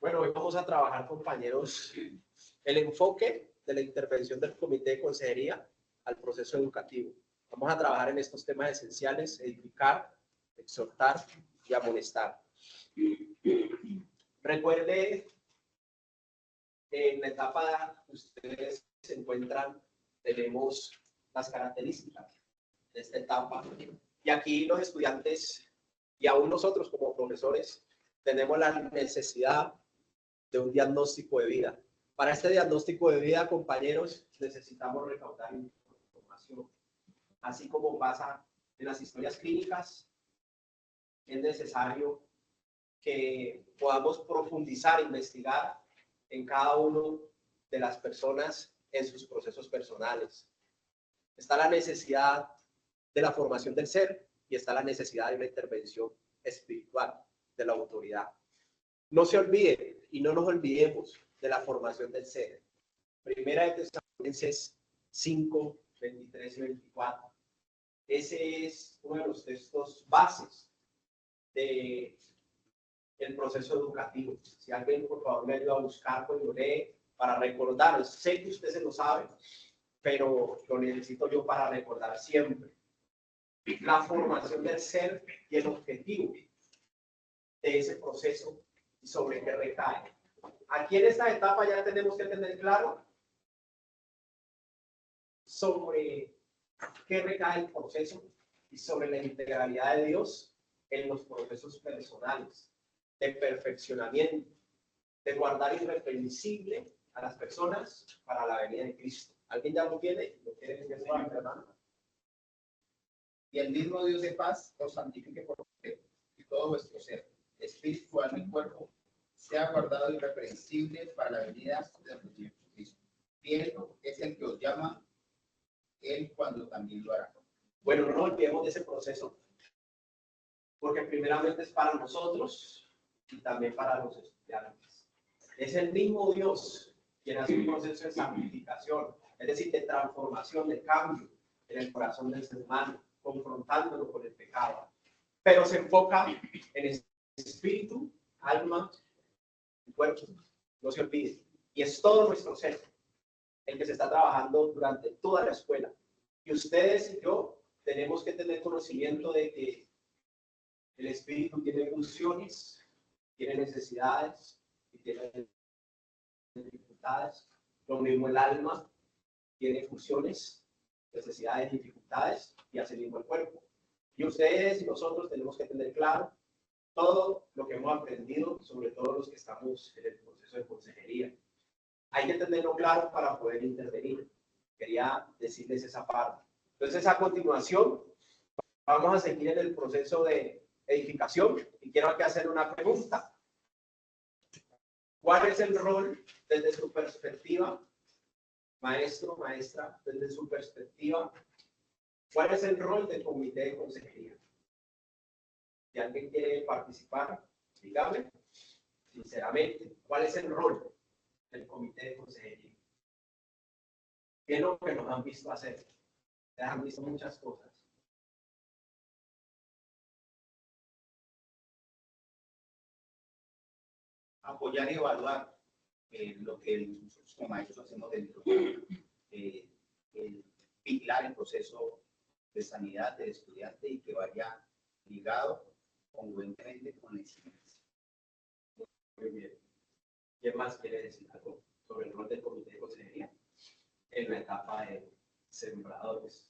Bueno, hoy vamos a trabajar, compañeros, el enfoque de la intervención del Comité de Consejería al proceso educativo. Vamos a trabajar en estos temas esenciales: edificar, exhortar y amonestar. Recuerde, en la etapa que ustedes se encuentran, tenemos las características de esta etapa. Y aquí los estudiantes y aún nosotros como profesores tenemos la necesidad de un diagnóstico de vida. Para este diagnóstico de vida, compañeros, necesitamos recaudar información. Así como pasa en las historias clínicas, es necesario que podamos profundizar, investigar en cada uno de las personas en sus procesos personales. Está la necesidad de la formación del ser y está la necesidad de una intervención espiritual de la autoridad. No se olviden y no nos olvidemos de la formación del ser. Primera de Tesalonicenses 5, 23 y 24. Ese es uno de los textos bases del proceso educativo. Si alguien, por favor, me ayuda a buscar, pues lo lee para recordar. Sé que usted se lo sabe, pero lo necesito yo para recordar siempre. La formación del ser y el objetivo de ese proceso y sobre qué recae. Aquí en esta etapa ya tenemos que tener claro sobre qué recae el proceso y sobre la integralidad de Dios en los procesos personales de perfeccionamiento, de guardar irreprensible a las personas para la venida de Cristo. ¿Alguien ya lo tiene? ¿Lo quiere que se vaya, hermano? Y el mismo Dios de paz os santifique por completo, y todo vuestro ser, espíritu, alma y cuerpo, sea guardado irreprensible para la venida de nuestro Señor Jesucristo. Fiel es el que os llama, Él cuando también lo hará. Bueno, no nos olvidemos de ese proceso, porque primeramente es para nosotros y también para los estudiantes. Es el mismo Dios quien hace un proceso de santificación, es decir, de transformación, de cambio en el corazón del ser humano, confrontándolo con el pecado. Pero se enfoca en el espíritu, alma y cuerpo. No se olvide. Y es todo nuestro ser el que se está trabajando durante toda la escuela. Y ustedes y yo tenemos que tener conocimiento de que el espíritu tiene funciones, tiene necesidades y tiene dificultades. Lo mismo el alma tiene funciones, necesidades, dificultades, y así mismo el cuerpo. Y ustedes y nosotros tenemos que tener claro todo lo que hemos aprendido, sobre todo los que estamos en el proceso de consejería. Hay que tenerlo claro para poder intervenir. Quería decirles esa parte. Entonces, a continuación, vamos a seguir en el proceso de edificación y quiero aquí hacer una pregunta. ¿Cuál es el rol desde su perspectiva, maestro, maestra, desde su perspectiva? ¿Cuál es el rol del comité de consejería? Si alguien quiere participar, dígame, sinceramente, ¿cuál es el rol del comité de consejería? ¿Qué es lo que nos han visto hacer? Les han visto muchas cosas. Apoyar y evaluar lo que nosotros como maestros hacemos dentro el vigilar el proceso de sanidad del estudiante y que vaya ligado congruentemente con la exigencia. Muy bien. ¿Quién más quiere decir algo sobre el rol del comité de consejería en la etapa de sembradores?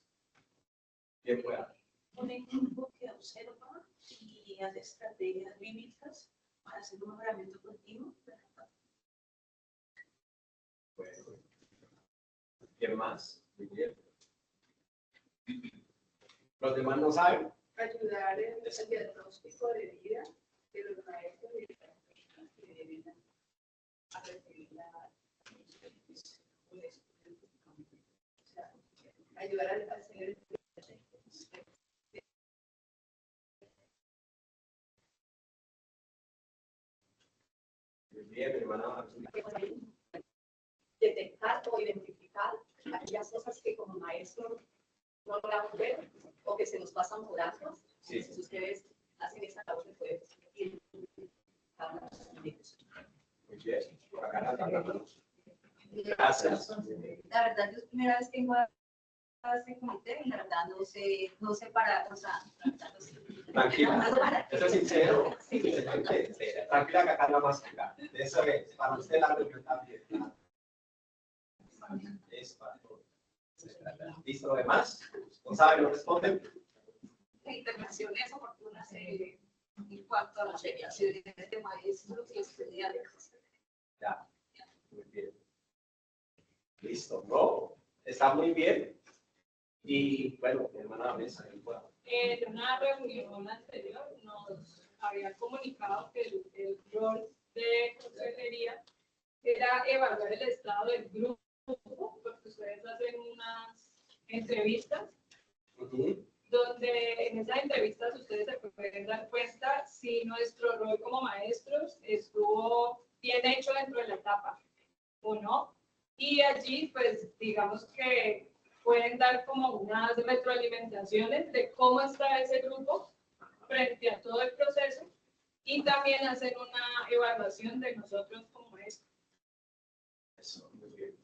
¿Quién pueda? Un equipo que observa y hace estrategias bíblicas para hacer un mejoramiento continuo. Bueno. ¿Quién más? Muy bien. ¿Los demás no saben? Ayudar en el diagnóstico de vida de los maestros y de las personas que deben a recibir la ayudar a hacer el Muy bien, mi hermana. Detectar o identificar aquellas cosas que como maestro no logramos ver o que se nos pasan por alto. Sí. Entonces ustedes hacen esa labor de poder identificar a los niños. Muy bien. Por acá, gracias. La verdad, yo es primera vez que vengo a este comité y la verdad no sé para, o sea, la verdad no sé. Tranquila, eso es sincero. Tranquila que acá la más clara. Eso es, para usted la reunión también. Es para todos. ¿Listo lo demás? ¿No saben? ¿No responden? Intervenciones oportunas en cuanto a la mediación de maestros y estudiantes. Ya, muy bien. Listo, ¿no? Está muy bien. Y bueno, mi hermana Vanessa, En una reunión anterior nos había comunicado que el rol de consejería era evaluar el estado del grupo, porque ustedes hacen unas entrevistas, donde en esas entrevistas ustedes se pueden dar cuenta si nuestro rol como maestros estuvo bien hecho dentro de la etapa o no. Y allí, pues, digamos que pueden dar como unas retroalimentaciones de cómo está ese grupo frente a todo el proceso y también hacer una evaluación de nosotros como maestros. Eso, muy bien.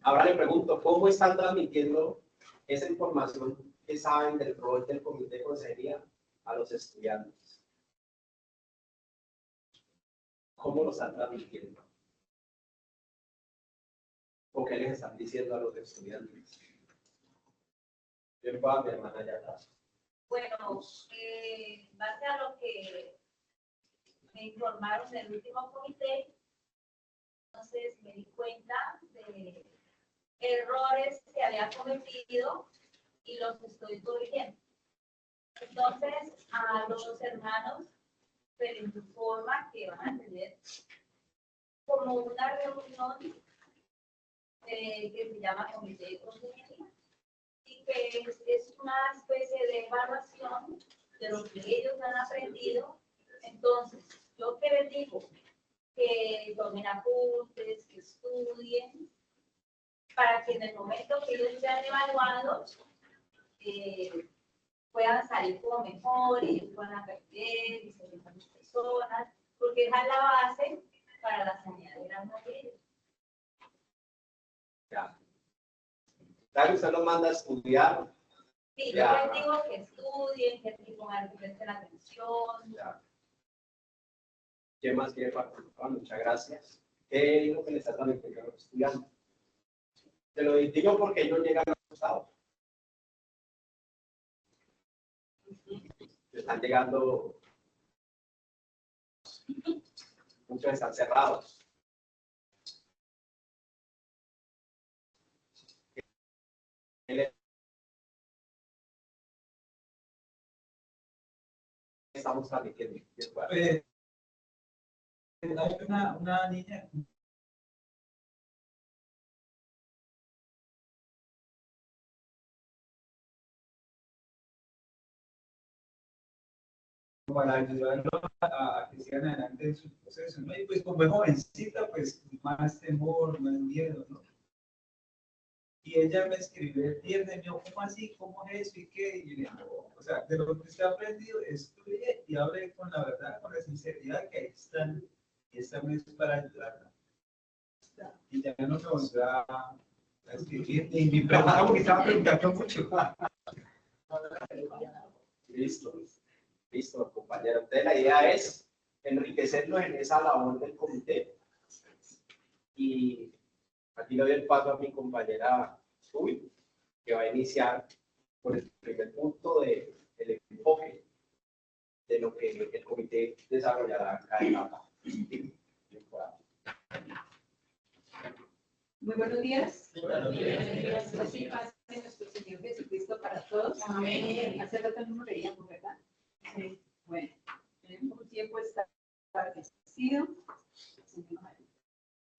Ahora le pregunto, ¿cómo están transmitiendo esa información que saben del rol del comité de consejería a los estudiantes? ¿Cómo lo están transmitiendo? ¿O qué les están diciendo a los estudiantes? Yo le voy a mi hermana ya atrás. Bueno, base a lo que me informaron del último comité, entonces me di cuenta de errores que había cometido y los estoy corrigiendo. Entonces, a los hermanos se les informa que van a tener como una reunión que se llama Comité de Consejería y que es una especie de evaluación de lo que ellos han aprendido. Entonces, yo que les digo que tomen apuntes, que estudien, para que en el momento que ellos sean evaluados puedan salir como mejor y ellos puedan aprender y ser mejores personas, porque esa es la base para la sanidad de las mujeres. Ya. Claro, usted los manda a estudiar. Sí, Ya. yo les digo que estudien, que pongan presten atención. Ya. ¿Quién más quiere participar? Muchas gracias. ¿Qué es lo que le está transmitiendo a los estudiantes? Te lo digo porque ellos llegan asustados. Están llegando, muchos están cerrados. ¿Qué estamos transmitiendo? Hay una niña para ayudarlo a que sigan adelante en su proceso, ¿no? Y pues como es jovencita, pues más temor, más miedo, ¿no? Y ella me escribió el viernes, me dijo, ¿cómo así? ¿Cómo es eso? ¿Y qué? Y yo le dije, no, o sea, de lo que usted ha aprendido, estudie y hable con la verdad, con la sinceridad, que ahí están, y esta vez es para ayudarla. Y ya no me volvió a escribir, ni me preguntaba porque estaba preguntando mucho. Listo, listo, compañero. Entonces la idea es enriquecerlos en esa labor del comité. Y aquí le doy el paso a mi compañera Subi, que va a iniciar por el primer punto del enfoque de lo que el comité desarrollará cada etapa. Muy buenos días. Buenos días. Así paz de nuestro Señor Jesucristo para todos. Amén. Hace rato no nos veíamos, ¿verdad? Sí. Bueno, tenemos un tiempo establecido.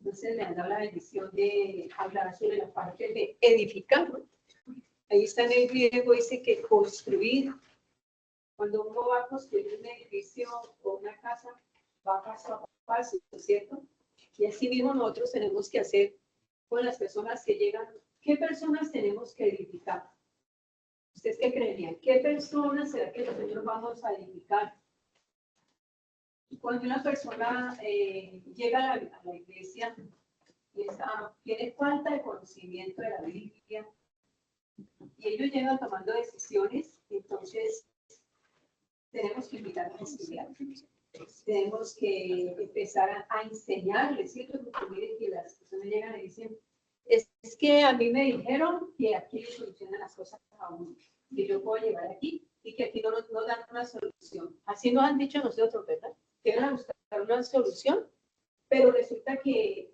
Entonces me han dado la bendición de hablar sobre la parte de edificar, ¿no? Ahí está en el griego, dice que construir. Cuando uno va a construir un edificio o una casa, va paso a paso, ¿cierto? Y así mismo nosotros tenemos que hacer con las personas que llegan. ¿Qué personas tenemos que edificar? ¿Ustedes qué creerían? ¿Qué personas será que nosotros vamos a edificar? Cuando una persona llega a la iglesia y tiene falta de conocimiento de la Biblia, y ellos llegan tomando decisiones, entonces tenemos que invitarlos a estudiar. Tenemos que empezar a enseñarles, ¿cierto? Porque miren que las personas llegan y dicen, es que a mí me dijeron que aquí le solucionan las cosas a uno, que yo puedo llegar aquí y que aquí no dan una solución. Así nos han dicho nosotros, ¿verdad? Que van a buscar una solución, pero resulta que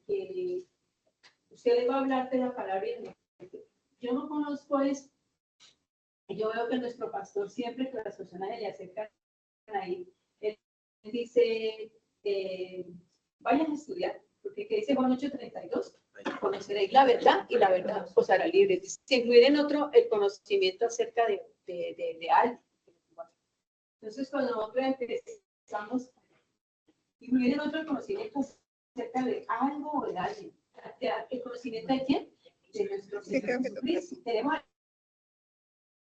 usted le va a hablar de la palabra y yo no conozco eso. Yo veo que nuestro pastor siempre que las personas se le acercan ahí, él dice, vayan a estudiar, porque que dice Juan 8:32, conoceréis la verdad y la verdad os hará libres. Si incluir en otro el conocimiento acerca de algo. Entonces, cuando nosotros empezamos a incluir en otro el conocimiento acerca de algo o de alguien, ¿el conocimiento de quién? De nuestro Señor Jesucristo. Tenemos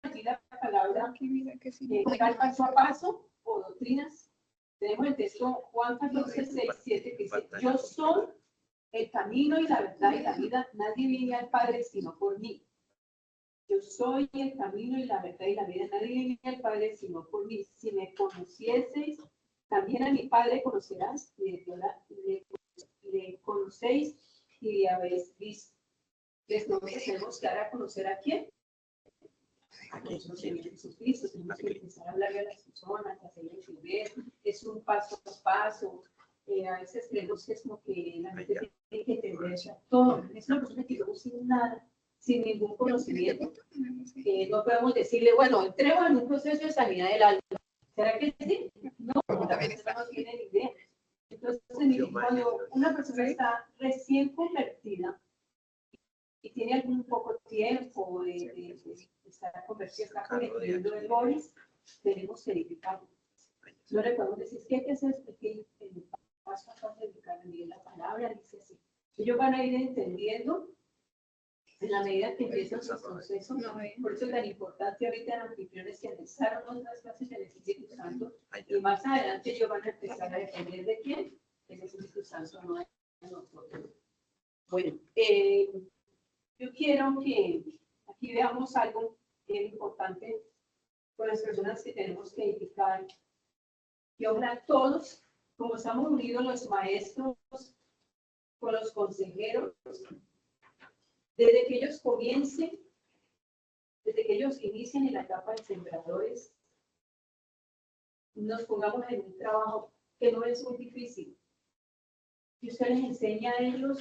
aquí la palabra paso a paso o doctrinas. Tenemos el texto Juan 14:6-7 que dice, yo soy el camino y la verdad y la vida, nadie viene al Padre sino por mí. Yo soy el camino y la verdad y la vida, nadie viene al Padre sino por mí. Si me conocieseis, también a mi Padre conocerás, y le conocéis y le habéis visto. Entonces tenemos que dar a conocer a quién. A nuestro Señor Jesucristo. Tenemos que empezar a hablarle a las personas, a hacerles ver. Es un paso a paso. A veces creemos que es como que la gente tiene que entender todo. Es una persona que no sin nada, sin ningún conocimiento. No podemos decirle, bueno, entremos en un proceso de sanidad del alma. ¿Será que sí? No, la persona no tiene ni idea. Entonces, cuando una persona está recién convertida y tiene algún poco tiempo de estar convertida, está convirtiendo en Boris, tenemos que edificarlo. No le podemos decir, ¿qué hay que hacer? Porque el paso a paso de edificar la palabra dice así. Ellos van a ir entendiendo en la medida que empiezan sus procesos. Por eso es tan importante ahorita en anfitriones que empezaron otras clases del Espíritu Santo y más adelante ellos van a empezar a depender de quién, del Espíritu Santo, no de nosotros. Bueno, yo quiero que aquí veamos algo bien importante con las personas que tenemos que edificar. Y ahora todos, como estamos unidos los maestros con los consejeros, desde que ellos comiencen, desde que ellos inicien en la etapa de sembradores, nos pongamos en un trabajo que no es muy difícil. Y usted les enseña a ellos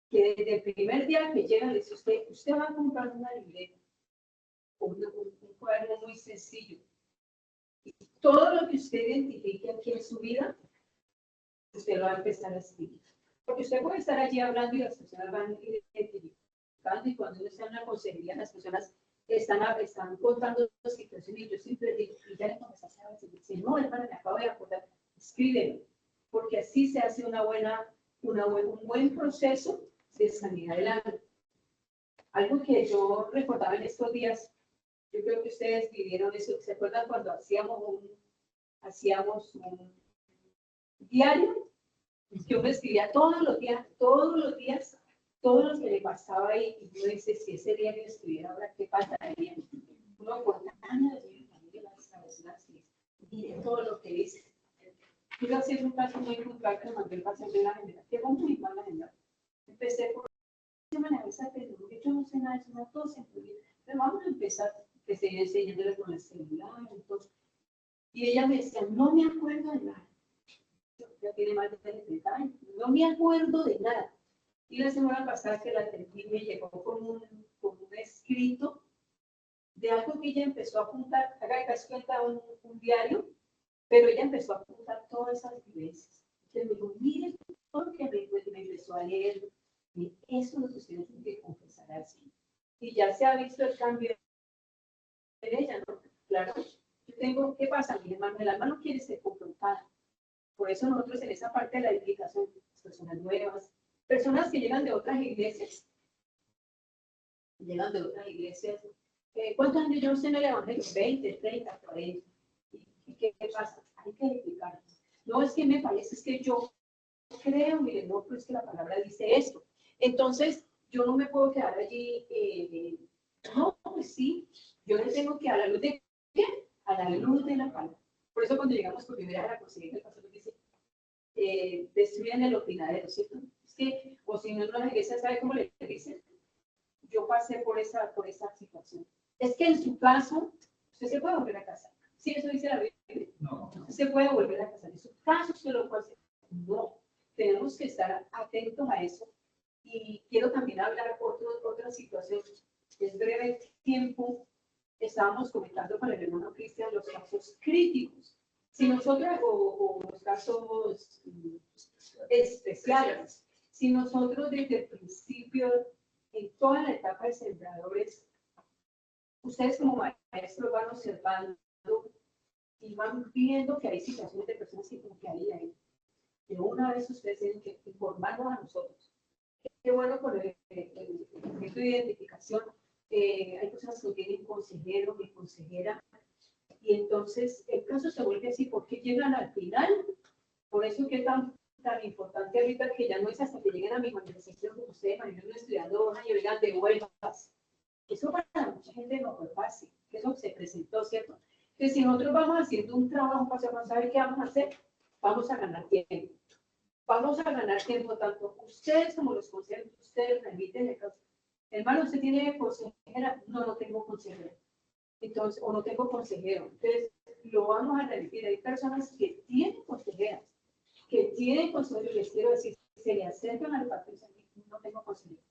que desde el primer día que llegan, les dice usted va a comprar una libreta o un cuaderno muy sencillo. Y todo lo que usted identifique aquí en su vida, usted lo va a empezar a escribir. Porque usted puede estar allí hablando y las personas van identificando, y cuando uno está en una consejería, las personas están contando situaciones, y yo siempre digo, y ya le comenzaste a decir, si no, hermano, me acabo de acordar, escríbelo, porque así se hace un buen proceso de sanidad del alma. Algo que yo recordaba en estos días, yo creo que ustedes vivieron eso, ¿se acuerdan cuando hacíamos un diario? Yo me escribía todos los días, todo lo que le pasaba ahí, y yo decía, si ese diario escribiera ahora, ¿qué pasaría? Uno por mire todo lo que dice. Quiero hacer un caso muy puntual que mandé el paseo de la general. Llegó muy mal la general. Empecé por esa tecnología, yo no sé nada de eso, no todo se incluye. Pero vamos a empezar, empecé enseñándole con el celular, entonces. Y ella me decía, no me acuerdo de nada. Ya tiene más de 30 años, no me acuerdo de nada. Y la semana pasada que la atendí me llegó con un escrito de algo que ella empezó a apuntar, haga de cuenta un diario, pero ella empezó a apuntar todas esas vivencias. Entonces me dijo, mire, todo lo que me empezó a leer, y eso es lo que ustedes tienen que confesar así. Y ya se ha visto el cambio en ella, ¿no? Claro, yo tengo, ¿qué pasa? Mi hermano, el alma no quiere ser confrontada. Por eso nosotros en esa parte de la edificación, personas nuevas, personas que llegan de otras iglesias, llegan de otras iglesias. ¿Cuántos años lleva usted en el Evangelio? 20, 30, 40. ¿Y qué pasa? Hay que explicar. No es que me parece, es que yo creo, mire, no, pues que la palabra dice esto. Entonces, yo no me puedo quedar allí, no, pues sí, yo le tengo que a la luz de qué, a la luz de la palabra. Por eso cuando llegamos por primera vez a la consejería, el pastor nos dice, destruyen el opinadero, ¿cierto? Es que, o si no, la iglesia sabe cómo le dicen, yo pasé por esa situación. Es que en su caso, usted se puede volver a casar. Sí, eso dice la Biblia. No. Usted se puede volver a casar. En su caso, usted lo puede hacer. No. Tenemos que estar atentos a eso. Y quiero también hablar otra situación. Es breve el tiempo. Estábamos comentando con el hermano Cristian los casos críticos. Si nosotros, o los casos especiales, si nosotros desde el principio, en toda la etapa de sembradores, ustedes como maestros van observando y van viendo que hay situaciones de personas que como que ahí. Pero una vez ustedes tienen que informarnos a nosotros. Qué bueno con el proyecto de identificación. Hay personas que no tienen consejero ni consejera. Y entonces el caso se vuelve así porque llegan al final. Por eso que es tan importante ahorita que ya no es hasta que lleguen a mi manifestación como ustedes, yo estudiando 2 años, vengan de vueltas. Eso para mucha gente no fue fácil, que eso se presentó, ¿cierto? Entonces, si nosotros vamos haciendo un trabajo para saber qué vamos a hacer, vamos a ganar tiempo. Vamos a ganar tiempo, tanto ustedes como los consejeros, ustedes remiten el caso. Hermano, ¿usted tiene consejera? No, no tengo consejera. Entonces, o no tengo consejero. Entonces, lo vamos a remitir. Hay personas que tienen consejeras, que tienen consejeros, les quiero decir, se le acercan al pastor y dicen, no tengo consejero.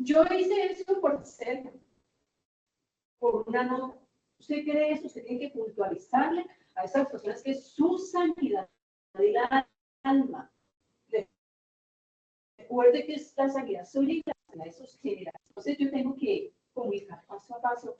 Yo hice eso por hacerlo, por una nota. ¿Usted cree eso? Usted tiene que puntualizarle a esas personas que es su sanidad de la alma. Recuerde que es la sanidad suya y la sanidad de sus generales. Entonces yo tengo que comunicar paso a paso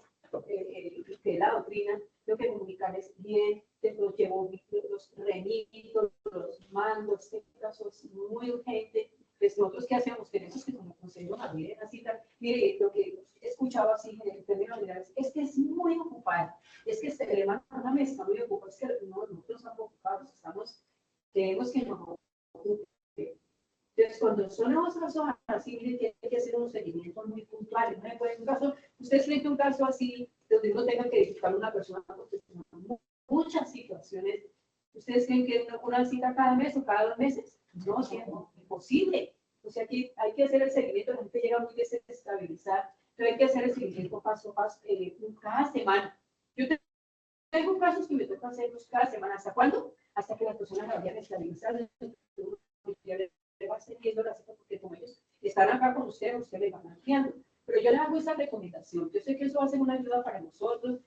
que es la doctrina, lo que comunicar es bien, los llevo, los remito, los mando, este caso es muy urgente. Pues nosotros, ¿qué hacemos? Tenemos que como consejo abrir la cita. Mire, lo que he escuchado así en términos generales es que es muy ocupada. Es que este hermano me está muy ocupado. Es que no, nosotros estamos ocupados, tenemos que nos ocupar. Entonces, cuando son los casos así, tiene que hacer unos seguimientos muy puntuales. No puede un caso, usted siente un caso así, donde uno tenga que identificar a una persona, porque muchas situaciones. ¿Ustedes creen que una cita cada mes o cada 2 meses? No, es imposible. O sea, aquí hay que hacer el seguimiento, la gente llega muy desestabilizada, pero hay que hacer el seguimiento paso a paso, cada semana. Yo tengo casos que me toca hacerlos cada semana. ¿Hasta cuándo? Hasta que las personas la vayan estabilizando. Le va extendiendo la cita porque como ellos están acá con usted les van ampliando. Pero yo le hago esa recomendación. Yo sé que eso va a ser una ayuda para nosotros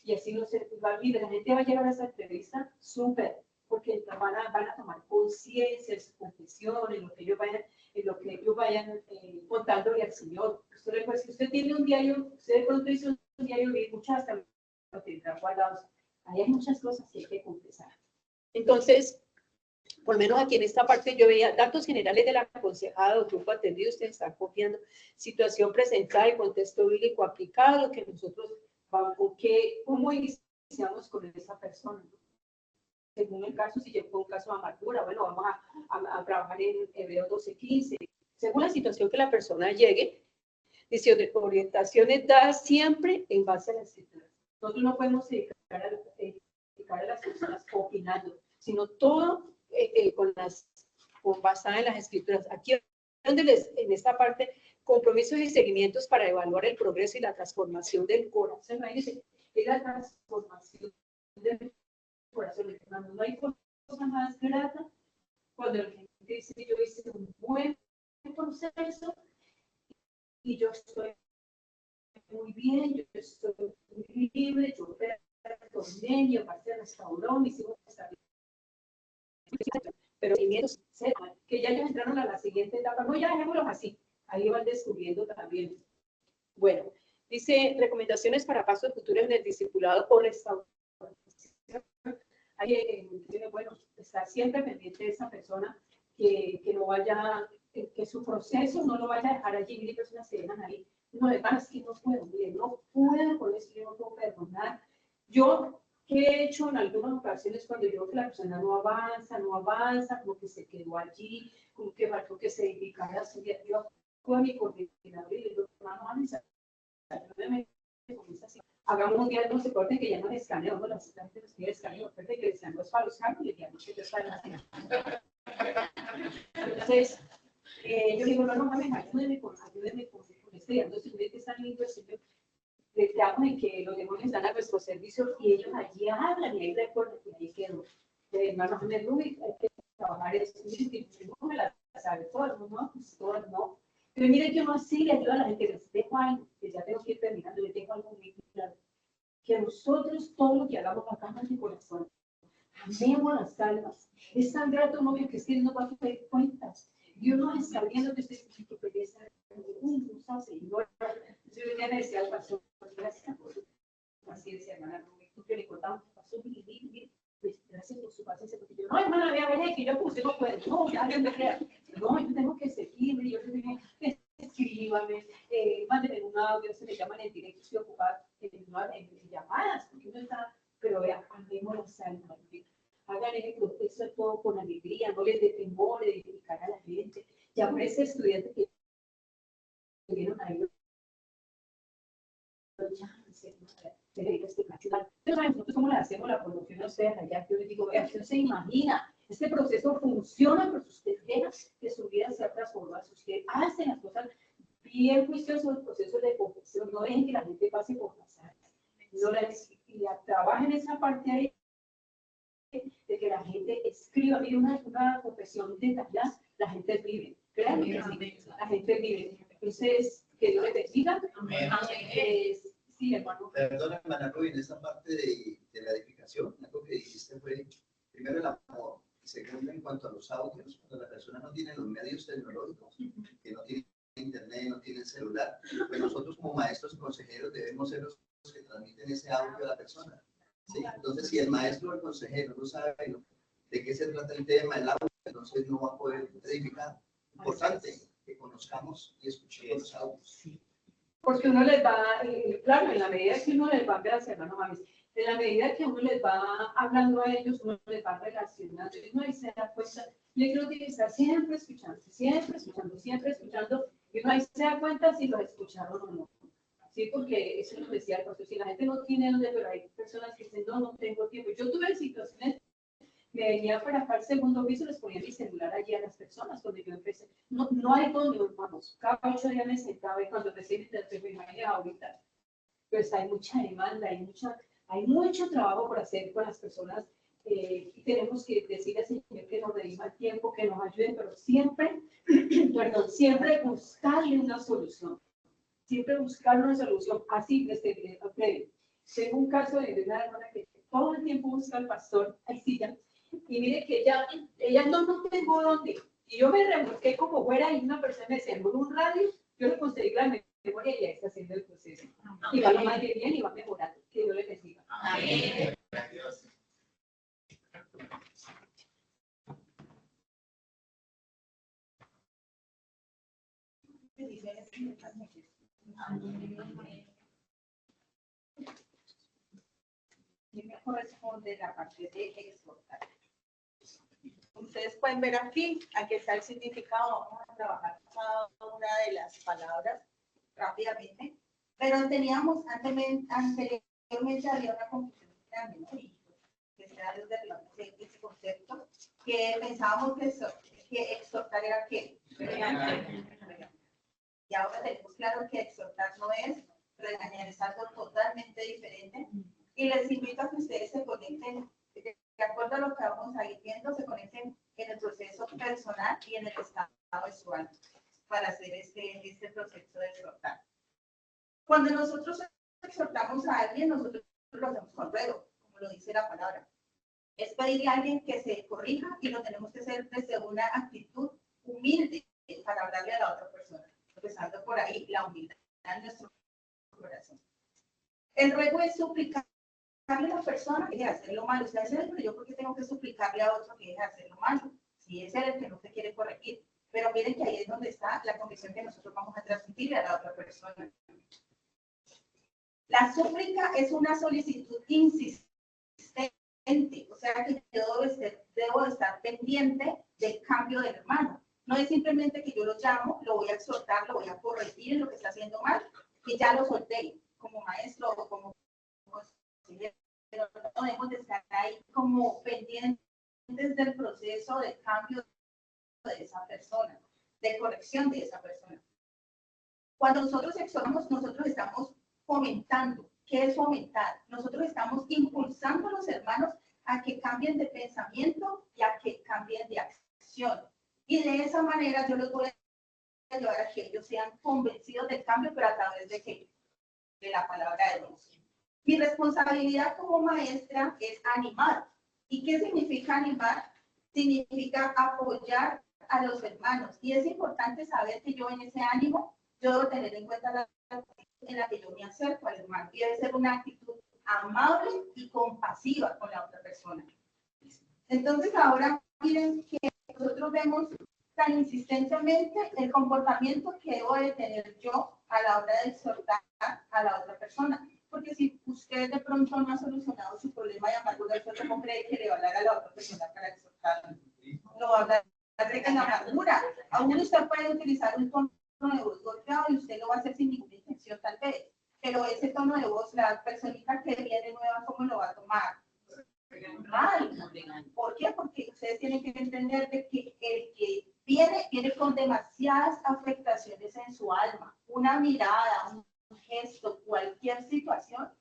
y así no se va a olvidar. La gente va a llegar a esa entrevista súper, porque van a tomar conciencia de su confesión, en lo que ellos vayan contándole al Señor. Usted le puede decir, usted tiene un diario, usted de pronto hizo un diario y muchas hasta lo tendrá guardados. Ahí hay muchas cosas que hay que confesar. Entonces, por lo menos aquí en esta parte yo veía datos generales del aconsejado, grupo atendido, ustedes están copiando, situación presentada y contexto bíblico aplicado, que nosotros, ¿cómo iniciamos con esa persona? Según el caso, si llegó un caso de amargura, bueno, vamos a trabajar en Hebreos 12:15. Según la situación que la persona llegue, dice, orientaciones dadas siempre en base a las escrituras. Nosotros no podemos dedicar a las personas opinando, sino todo basada en las escrituras. Aquí en esta parte, compromisos y seguimientos para evaluar el progreso y la transformación del corazón. Imagínense, es la transformación del corazón. No hay cosa más grata cuando la gente dice, yo hice un buen proceso y yo estoy muy bien, yo estoy muy libre, yo perdoné, mi parte restauró, mis hijos están. pero que ya ellos entraron a la siguiente etapa, no, ya dejémoslos así, ahí van descubriendo también. Bueno, dice recomendaciones para pasos futuros en el discipulado o restauración. Bueno, estar siempre pendiente de esa persona, que no vaya, que su proceso no lo vaya a dejar allí, mire, personas se dejan ahí, no, es que no puedo, mire, no puedo con eso, yo no puedo perdonar. Yo, ¿qué he hecho en algunas ocasiones cuando yo veo que la persona no avanza, como que se quedó allí, como que faltó que se edificara? Yo acudo a mi coordinador y le digo, hermano, ayúdame, hagamos un día, no se corte, que ya no escaneo, no, la gente nos pide escaneo, que le decían los palos, y le digan, que yo estaba en la. Entonces, yo digo, no, mames, ayúdeme con este diagnóstico, que es tan lindo el Señor. Les llamo en que los demonios están a nuestro servicio y ellos allí hablan y ahí recuerdan y ahí quedó. Hermano Jaime Rubik, hay que trabajar eso. No me la sabe todo el mundo, pues todo no. Pero miren que uno así le ayuda a la gente, les dejo algo, que ya tengo que ir terminando, les dejo algo muy claro. Que nosotros todo lo que hagamos acá en el corazón, amemos las almas. Es tan grato, novio, que es que no va a pedir cuentas. Dios nos está viendo que usted tiene que pedir esa Señor. Yo ya le decía al pastor, gracias por su paciencia, hermana Rubén, que le contamos que pasó pues gracias por su paciencia, porque yo, no, hermana, vea, que yo puse, no puedo, no, ya me crea. No, yo tengo que seguirme, yo le dije, escríbame, mándeme un audio, se le llaman en directo, estoy ocupada en llamadas, porque uno está, pero vea, amemos las almas, hagan el proceso todo con alegría, no les dé temor de edificar a la gente. Ya por ese estudiante que vieron ahí, nosotros cómo le hacemos la promoción a ustedes allá, yo les digo, vea, usted se imagina, este proceso funciona porque usted deja que su vida sea transformada, si usted hace las cosas bien juicioso el proceso de confesión, no dejen que la gente pase por pasar, no trabajen esa parte ahí, de que la gente escriba, mire, una confesión detallada, la gente vive, créanme que sí, la gente vive. Entonces, que Dios les bendiga. Amén. Sí, hermano. Perdona, hermana Rubin, en esa parte de la edificación, algo que dijiste fue, primero, el amor, y segundo, en cuanto a los audios, cuando la persona no tiene los medios tecnológicos, que no tiene internet, no tiene celular, pues nosotros como maestros y consejeros debemos ser los que transmiten ese audio a la persona. ¿Sí? Entonces, si el maestro o el consejero no sabe de qué se trata el tema, el audio, entonces no va a poder edificar. Importante que conozcamos y escuchemos los audios. Porque uno les va, claro, en la medida que uno les va, gracias, hermano Mamis, en la medida que uno les va hablando a ellos, uno les va relacionando, y uno ahí se da cuenta, yo creo que está siempre escuchando, y uno ahí se da cuenta si lo escucharon o no. Sí, porque eso lo decía el profesor, si la gente no tiene donde, pero hay personas que dicen, no tengo tiempo. Yo tuve situaciones, me venía para acá al segundo piso, les ponía mi celular allí a las personas cuando yo empecé. No hay donde vamos, cada 8 días me sentaba y cuando recién me imagino ahorita, pues hay mucha demanda, hay mucho trabajo por hacer con las personas y tenemos que decirle al Señor que nos redima el tiempo, que nos ayuden, pero siempre, siempre buscarle una solución. Siempre buscar una solución así desde previo. Tengo un caso de una hermana que todo el tiempo busca al pastor, ahí sí ya, y mire que ella no tengo dónde. Y yo me remolqué como fuera y una persona me decía, con un radio, yo le conseguí la memoria y ella está haciendo el proceso. Y va más bien y va mejorando. Que Dios le bendiga. Amén. Gracias. Y me corresponde la parte de exhortar. Ustedes pueden ver aquí está el significado. Vamos a trabajar cada una de las palabras rápidamente. Pero anteriormente había una confusión grande, ¿no? Que se da desde ese concepto, que pensábamos que exhortar era ¿qué? Y ahora tenemos claro que exhortar no es regañar, es algo totalmente diferente. Y les invito a que ustedes se conecten, de acuerdo a lo que vamos a ir viendo, se conecten en el proceso personal y en el estado de su alma para hacer este proceso de exhortar. Cuando nosotros exhortamos a alguien, nosotros lo hacemos con ruego, como lo dice la palabra. Es pedirle a alguien que se corrija y lo tenemos que hacer desde una actitud humilde para hablarle a la otra persona. Empezando por ahí, la humildad en nuestro corazón. El ruego es suplicarle a la persona que deje de hacer lo malo. Usted dice, pero yo, ¿por qué tengo que suplicarle a otro que deje de hacer lo malo? Si es él el que no se quiere corregir. Pero miren que ahí es donde está la convicción que nosotros vamos a transmitirle a la otra persona. La súplica es una solicitud insistente, o sea que yo debo estar pendiente del cambio del hermano. No es simplemente que yo lo llamo, lo voy a exhortar, lo voy a corregir en lo que está haciendo mal y ya lo solté como maestro o como consejero. No debemos de estar ahí como pendientes del proceso de cambio de esa persona, de corrección de esa persona. Cuando nosotros exhortamos, nosotros estamos fomentando. ¿Qué es fomentar? Nosotros estamos impulsando a los hermanos a que cambien de pensamiento y a que cambien de acción. Y de esa manera yo los voy a llevar a que ellos sean convencidos del cambio, pero a través de qué? De la palabra de Dios. Mi responsabilidad como maestra es animar. ¿Y qué significa animar? Significa apoyar a los hermanos. Y es importante saber que yo en ese ánimo, yo debo tener en cuenta la en la que yo me acerco al hermano. Y debe ser una actitud amable y compasiva con la otra persona. Entonces ahora miren que nosotros vemos tan insistentemente el comportamiento que debo de tener yo a la hora de exhortar a la otra persona. Porque si usted de pronto no ha solucionado su problema de amargura, ¿usted cómo cree que le va a hablar a la otra persona para exhortarlo? No va a hablar de la amargura. Aún usted puede utilizar un tono de voz golpeado y usted lo va a hacer sin ninguna intención tal vez. Pero ese tono de voz, la personita que viene nueva, ¿cómo lo va a tomar? Mal. ¿Por qué? Porque ustedes tienen que entender de que el que viene con demasiadas afectaciones en su alma. Una mirada, un gesto, cualquier situación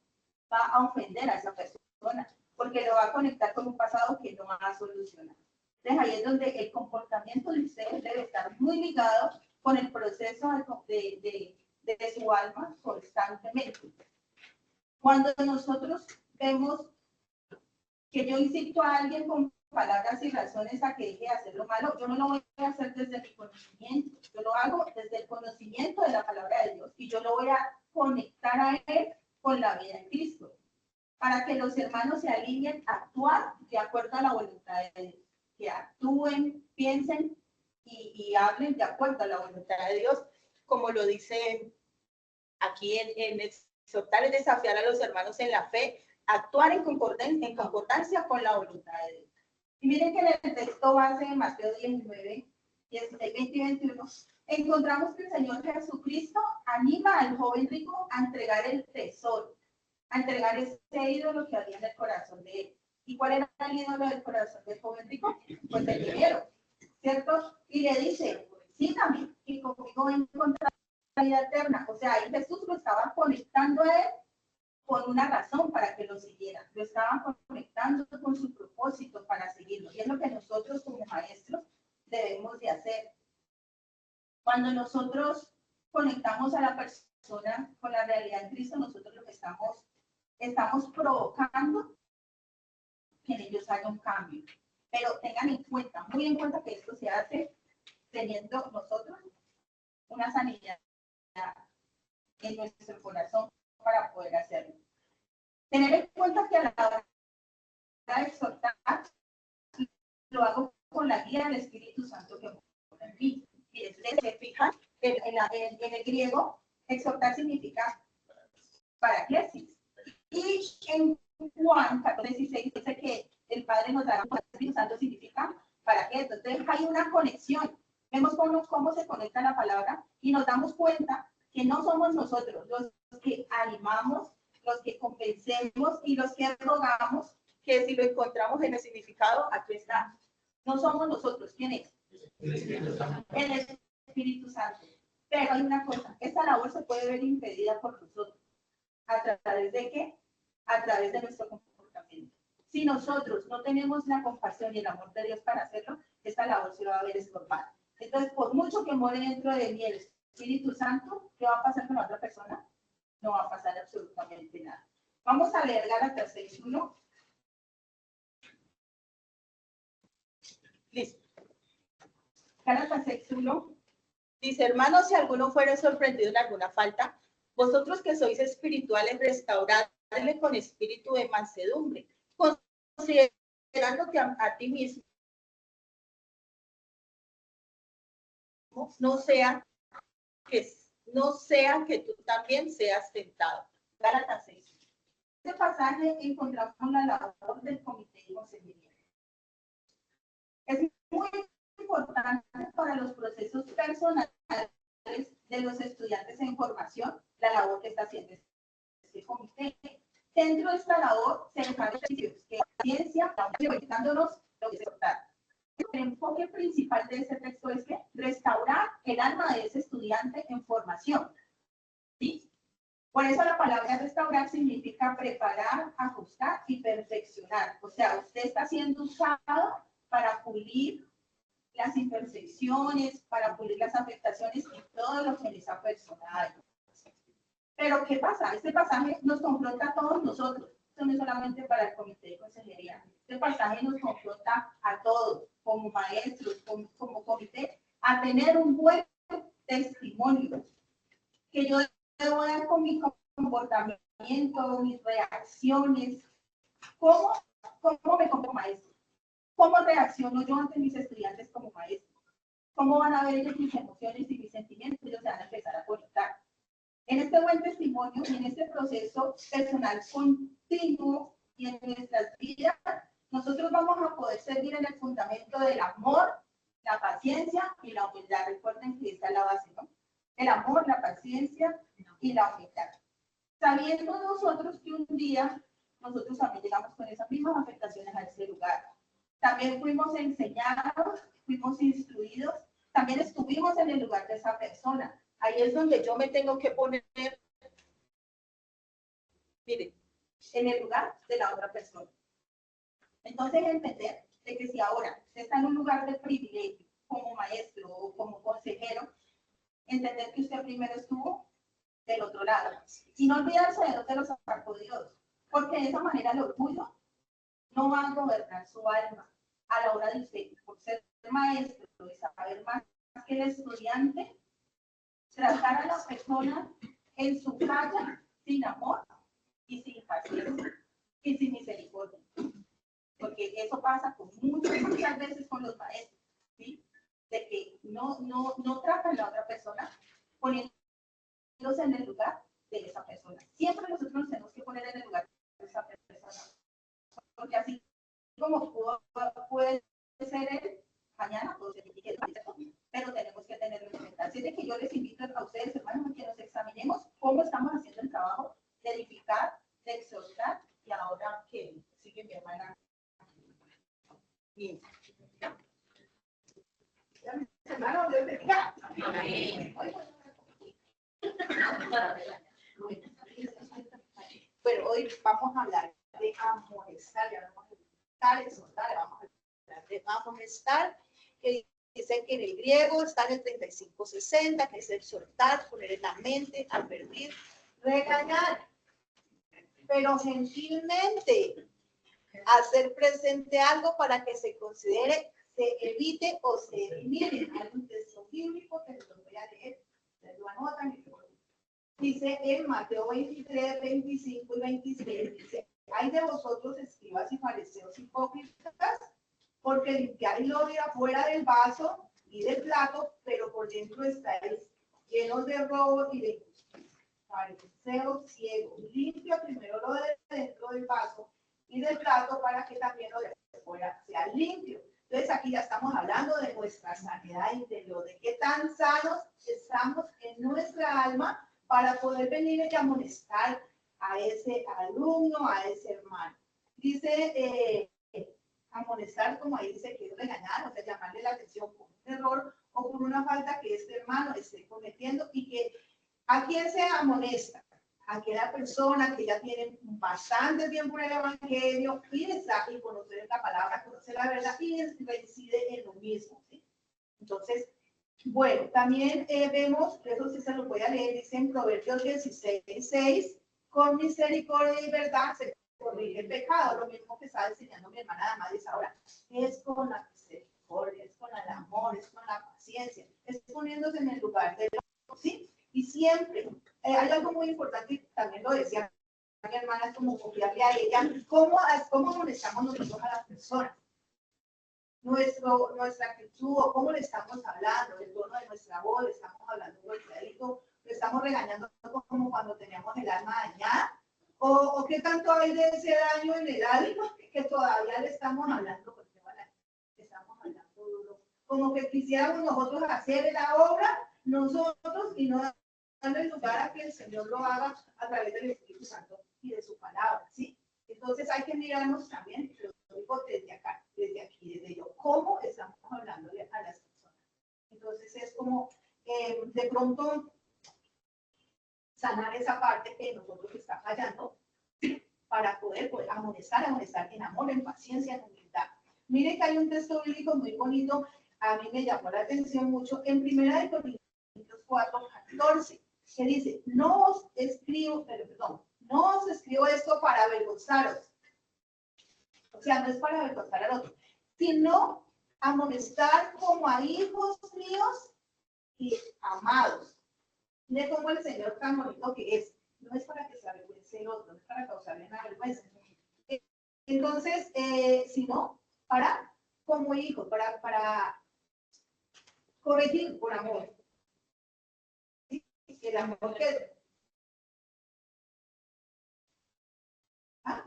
va a ofender a esa persona porque lo va a conectar con un pasado que no va a solucionar. Entonces ahí es donde el comportamiento de ustedes debe estar muy ligado con el proceso de su alma constantemente. Cuando nosotros vemos que yo incito a alguien con palabras y razones a que deje de hacer lo malo, yo no lo voy a hacer desde mi conocimiento, yo lo hago desde el conocimiento de la palabra de Dios y yo lo voy a conectar a él con la vida en Cristo, para que los hermanos se alineen a actuar de acuerdo a la voluntad de Dios, que actúen, piensen y hablen de acuerdo a la voluntad de Dios, como lo dice aquí en exhortar y desafiar a los hermanos en la fe, actuar en concordancia con la voluntad de Dios. Y miren que en el texto base de Mateo 19, 16, 20 y 21, encontramos que el Señor Jesucristo anima al joven rico a entregar el tesoro, a entregar ese ídolo que había en el corazón de él. ¿Y cuál era el ídolo del corazón del joven rico? Pues el dinero, ¿cierto? Y le dice, sígame, y conmigo voy a encontrar la vida eterna. O sea, ahí Jesús lo estaba conectando a él con una razón para que lo siguiera. Lo estaban conectando con su propósito para seguirlo. Y es lo que nosotros como maestros debemos de hacer. Cuando nosotros conectamos a la persona con la realidad en Cristo, nosotros lo que estamos provocando que en ellos haya un cambio. Pero tengan en cuenta, muy en cuenta, que esto se hace teniendo nosotros una sanidad en nuestro corazón para poder hacerlo. Tener en cuenta que a la hora de exhortar, lo hago con la guía del Espíritu Santo que pone en mí. Y ustedes se fijan, en el griego, exhortar significa paráclesis. Y en Juan 14:16 dice que el Padre nos da el Espíritu Santo significa para qué. Entonces hay una conexión. Vemos cómo se conecta la palabra y nos damos cuenta que no somos nosotros los que animamos, los que convencemos y los que rogamos, que si lo encontramos en el significado, aquí está. No somos nosotros. ¿Quién es? El Espíritu Santo. Pero hay una cosa, esta labor se puede ver impedida por nosotros. ¿A través de qué? A través de nuestro comportamiento. Si nosotros no tenemos la compasión y el amor de Dios para hacerlo, esta labor se va a ver estorbada. Entonces, por mucho que more dentro de mí el Espíritu Santo, ¿qué va a pasar con la otra persona? No va a pasar absolutamente nada. Vamos a leer Gálatas 6:1. Listo. Gálatas 6:1 dice, hermanos, si alguno fuera sorprendido en alguna falta, vosotros que sois espirituales, restauradle con espíritu de mansedumbre, considerándote a ti mismo, no sea que tú también seas tentado. Gálatas 6. En este pasaje encontramos la labor del comité de consejería. Es muy importante para los procesos personales de los estudiantes en formación la labor que está haciendo este comité. Dentro de esta labor se encarga de que la ciencia, orientándonos lo que se trata. El enfoque principal de ese texto es que restaurar el alma de ese estudiante en formación. ¿Sí? Por eso la palabra restaurar significa preparar, ajustar y perfeccionar. O sea, usted está siendo usado para pulir las imperfecciones, para pulir las afectaciones y todo lo que en esa persona hay. Pero ¿qué pasa? Este pasaje nos confronta a todos nosotros. Esto no es solamente para el comité de consejería. Este pasaje nos confronta a todos, como maestros, como comité, a tener un buen testimonio que yo debo dar con mi comportamiento, mis reacciones. ¿Cómo me como maestro? ¿Cómo reacciono yo ante mis estudiantes como maestro? ¿Cómo van a ver ellos mis emociones y mis sentimientos? Ellos se van a empezar a conectar. En este buen testimonio y en este proceso personal continuo y en nuestras vidas, nosotros vamos a poder servir en el fundamento del amor, la paciencia y la humildad. Recuerden que esta es la base, ¿no? El amor, la paciencia y la humildad. Sabiendo nosotros que un día nosotros también llegamos con esas mismas afectaciones a ese lugar. También fuimos enseñados, fuimos instruidos, también estuvimos en el lugar de esa persona. Ahí es donde yo me tengo que poner, miren, en el lugar de la otra persona. Entonces, entender de que si ahora usted está en un lugar de privilegio, como maestro o como consejero, entender que usted primero estuvo del otro lado. Y no olvidarse de dónde lo sacó Dios, porque de esa manera el orgullo no va a gobernar su alma a la hora de usted, por ser maestro y saber más que el estudiante, tratar a la persona en su falla sin amor y sin paciencia y sin misericordia. Porque eso pasa con muchas veces con los maestros, ¿sí? De que no tratan a la otra persona poniéndose en el lugar de esa persona. Siempre nosotros nos tenemos que poner en el lugar de esa persona. Porque así como puede ser él, mañana puede ser pero tenemos que tenerlo en cuenta. Así de que yo les invito a ustedes, hermanos, a que nos examinemos cómo estamos haciendo el trabajo de edificar, de exhortar, y ahora que sigue mi hermana. Bien. Hermano, Dios bendiga. Bueno, hoy vamos a hablar de amonestar, ya vamos a exhortar, vamos a hablar de amonestar, que dicen que en el griego está en el 3560, que es exhortar, poner en la mente, advertir, regañar, pero gentilmente hacer presente algo para que se considere, se evite o se elimine. Hay un texto bíblico que se lo voy a leer, se lo anotan y lo dice en Mateo 23, 25 y 26, dice, hay de vosotros escribas y fariseos hipócritas, porque limpiáis lo de afuera del vaso y del plato, pero por dentro estáis llenos de robo y de injusticia. Fariseos ciegos, limpia primero lo de dentro del vaso y del plato para que también lo de afuera sea limpio. Entonces aquí ya estamos hablando de nuestra sanidad interior, de qué tan sanos estamos en nuestra alma para poder venir y amonestar a ese alumno, a ese hermano. Dice, amonestar, como ahí dice, que es regañar, o sea, llamarle la atención por un error o por una falta que este hermano esté cometiendo, y que a quién se amonesta, a aquella persona que ya tiene bastante tiempo en el evangelio y conocer la palabra, conocer la verdad y reside en lo mismo, ¿sí? Entonces, bueno, también vemos, eso sí se lo voy a leer, dice en Proverbios 16:6, con misericordia y verdad se corrige el pecado, lo mismo que está enseñando mi hermana Damaris ahora, es con la misericordia. misericordia, es con el amor, es con la paciencia, es poniéndose en el lugar del otro, ¿sí? Y siempre, hay algo muy importante, y también lo decía mi hermana, es como confiarle a ella, ¿cómo molestamos nosotros a las personas? Nuestra actitud, o cómo le estamos hablando, el tono de nuestra voz, le estamos hablando golpeadito, le estamos regañando como cuando teníamos el alma dañada, o qué tanto hay de ese daño en el alma que todavía le estamos hablando, porque le estamos hablando duro, como que quisiéramos nosotros hacer la obra nosotros y no darle lugar a que el Señor lo haga a través del Espíritu Santo y de su palabra, ¿sí? Entonces hay que mirarnos también, lo digo desde acá, desde aquí, desde yo, cómo estamos hablándole a las personas. Entonces es como de pronto sanar esa parte que nosotros está fallando para poder amonestar en amor, en paciencia, en humildad. Mire que hay un texto bíblico muy bonito, a mí me llamó la atención mucho, en 1 Corintios 4:14, que dice, no os escribo esto para avergonzaros. O sea, no es para avergonzar al otro, sino amonestar como a hijos míos y amados. Mire cómo el Señor tan bonito que es. No es para que se avergüence el otro, no es para causarle una vergüenza. Entonces, sino para, como hijos, para corregir por amor. ¿Sí? El amor que... ¿Ah?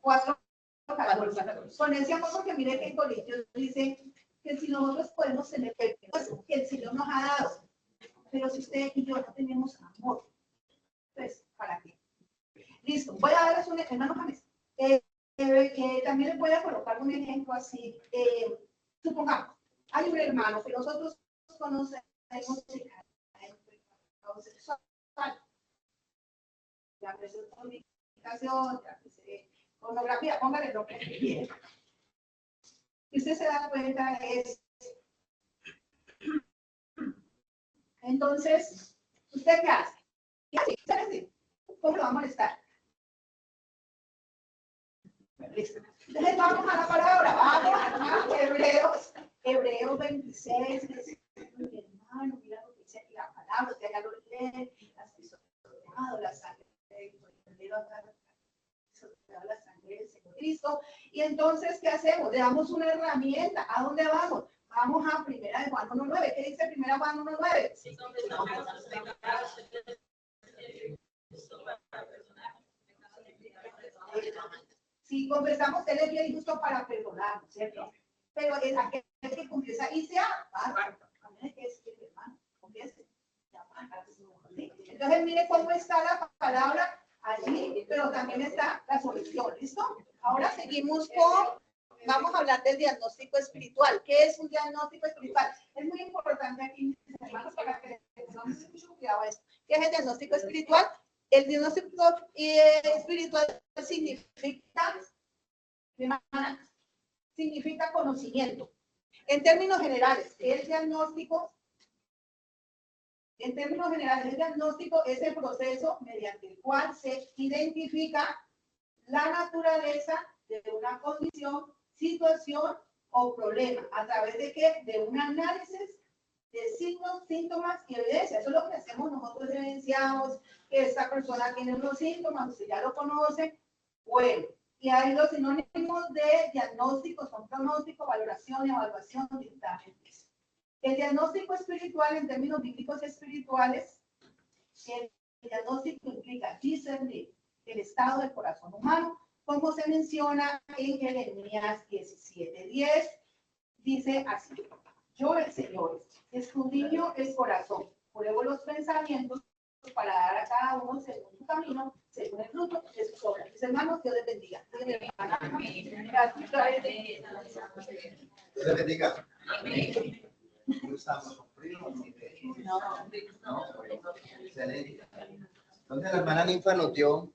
4:14. Con ese amor, porque mire que en Corintios dice que si nosotros podemos tener que el Señor nos ha dado, pero si usted y yo no tenemos amor, pues, ¿para qué? Listo, voy a darles un ejemplo, James. También les voy a colocar un ejemplo así. Supongamos, hay un hermano que nosotros conocemos que cae en pecado sexual. Ya empecé comunicación, ya empecé pornografía, póngale lo que quiera. Y usted se da cuenta de eso. Entonces, ¿usted qué hace? ¿Qué hace? ¿Cómo lo va a molestar? Listo. Entonces vamos a la palabra, vamos a Hebreos 26, dice, mi hermano, mira lo que dice aquí la palabra, usted ya lo lee, las pisoteado, la sangre del Cordero, la sangre del Señor Cristo. Y entonces, ¿qué hacemos? Le damos una herramienta. ¿A dónde vamos? Vamos a 1 Juan 1:9. ¿Qué dice 1 Juan 1:9? Si confesamos, Él es bien y justo para perdonarnos, ¿cierto? Pero es aquel que confiesa y se aparta. También hay que decir, hermano, confiese. Entonces, mire cómo está la palabra allí, pero también está la solución, ¿listo? Ahora seguimos vamos a hablar del diagnóstico espiritual. ¿Qué es un diagnóstico espiritual? Es muy importante aquí, hermanos, para que tengamos mucho cuidado a esto. ¿Qué es el diagnóstico espiritual? El diagnóstico espiritual significa conocimiento. En términos generales, el diagnóstico es el proceso mediante el cual se identifica la naturaleza de una condición, situación o problema. ¿A través de qué? De un análisis de signos, síntomas y evidencia. Eso es lo que hacemos nosotros, evidenciamos que esta persona tiene unos síntomas, usted ya lo conoce. Bueno, y hay los sinónimos de diagnóstico, son pronóstico, valoración, evaluación, dictamen. El diagnóstico espiritual, en términos bíblicos espirituales, el diagnóstico implica discernir el estado del corazón humano, como se menciona en Jeremías 17:10, dice así: yo, el Señor, escudriño el corazón, pruebo los pensamientos para dar a cada uno según su camino, según el fruto de sus obras. Mis hermanos, Dios les bendiga. Dios les bendiga. No estamos con frío. No. Excelente. Entonces la hermana Ninfa nos dio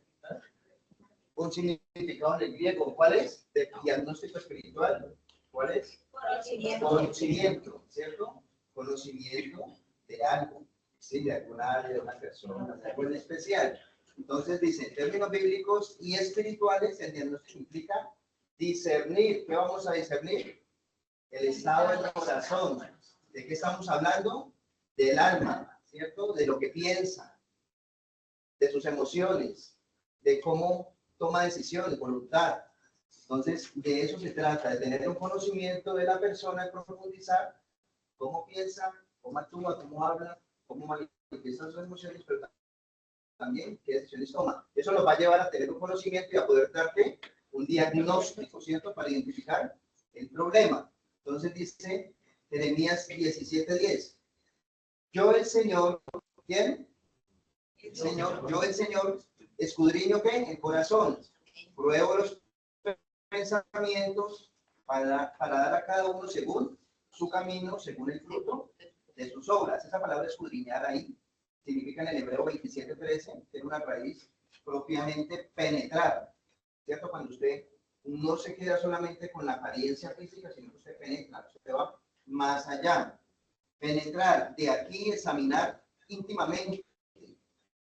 un significado en el griego. ¿Cuál es? De diagnóstico espiritual. ¿Cuál es? Conocimiento, ¿cierto? Conocimiento de algo, ¿sí? De alguna área, de una persona, de algo en especial. Entonces dice, en términos bíblicos y espirituales, el diagnóstico implica Discernir, ¿qué vamos a discernir? El estado del corazón. ¿De qué estamos hablando? Del alma, ¿cierto? De lo que piensa, de sus emociones, de cómo toma decisiones, voluntad. Entonces, de eso se trata, de tener un conocimiento de la persona, profundizar cómo piensa, cómo actúa, cómo habla, cómo manifiesta sus emociones, pero también qué decisiones toma. Eso nos va a llevar a tener un conocimiento y a poder darte un diagnóstico, ¿cierto? Para identificar el problema. Entonces dice Jeremías 17:10. Yo el Señor, ¿quién? El Señor, yo el Señor, escudriño ¿qué? El corazón, pruebo los pensamientos para dar a cada uno según su camino, según el fruto de sus obras. Esa palabra escudriñar ahí significa en el hebreo 27:13, que es una raíz propiamente penetrar, ¿cierto? Cuando usted no se queda solamente con la apariencia física, sino que usted penetra, usted va más allá. Penetrar, de aquí examinar íntimamente,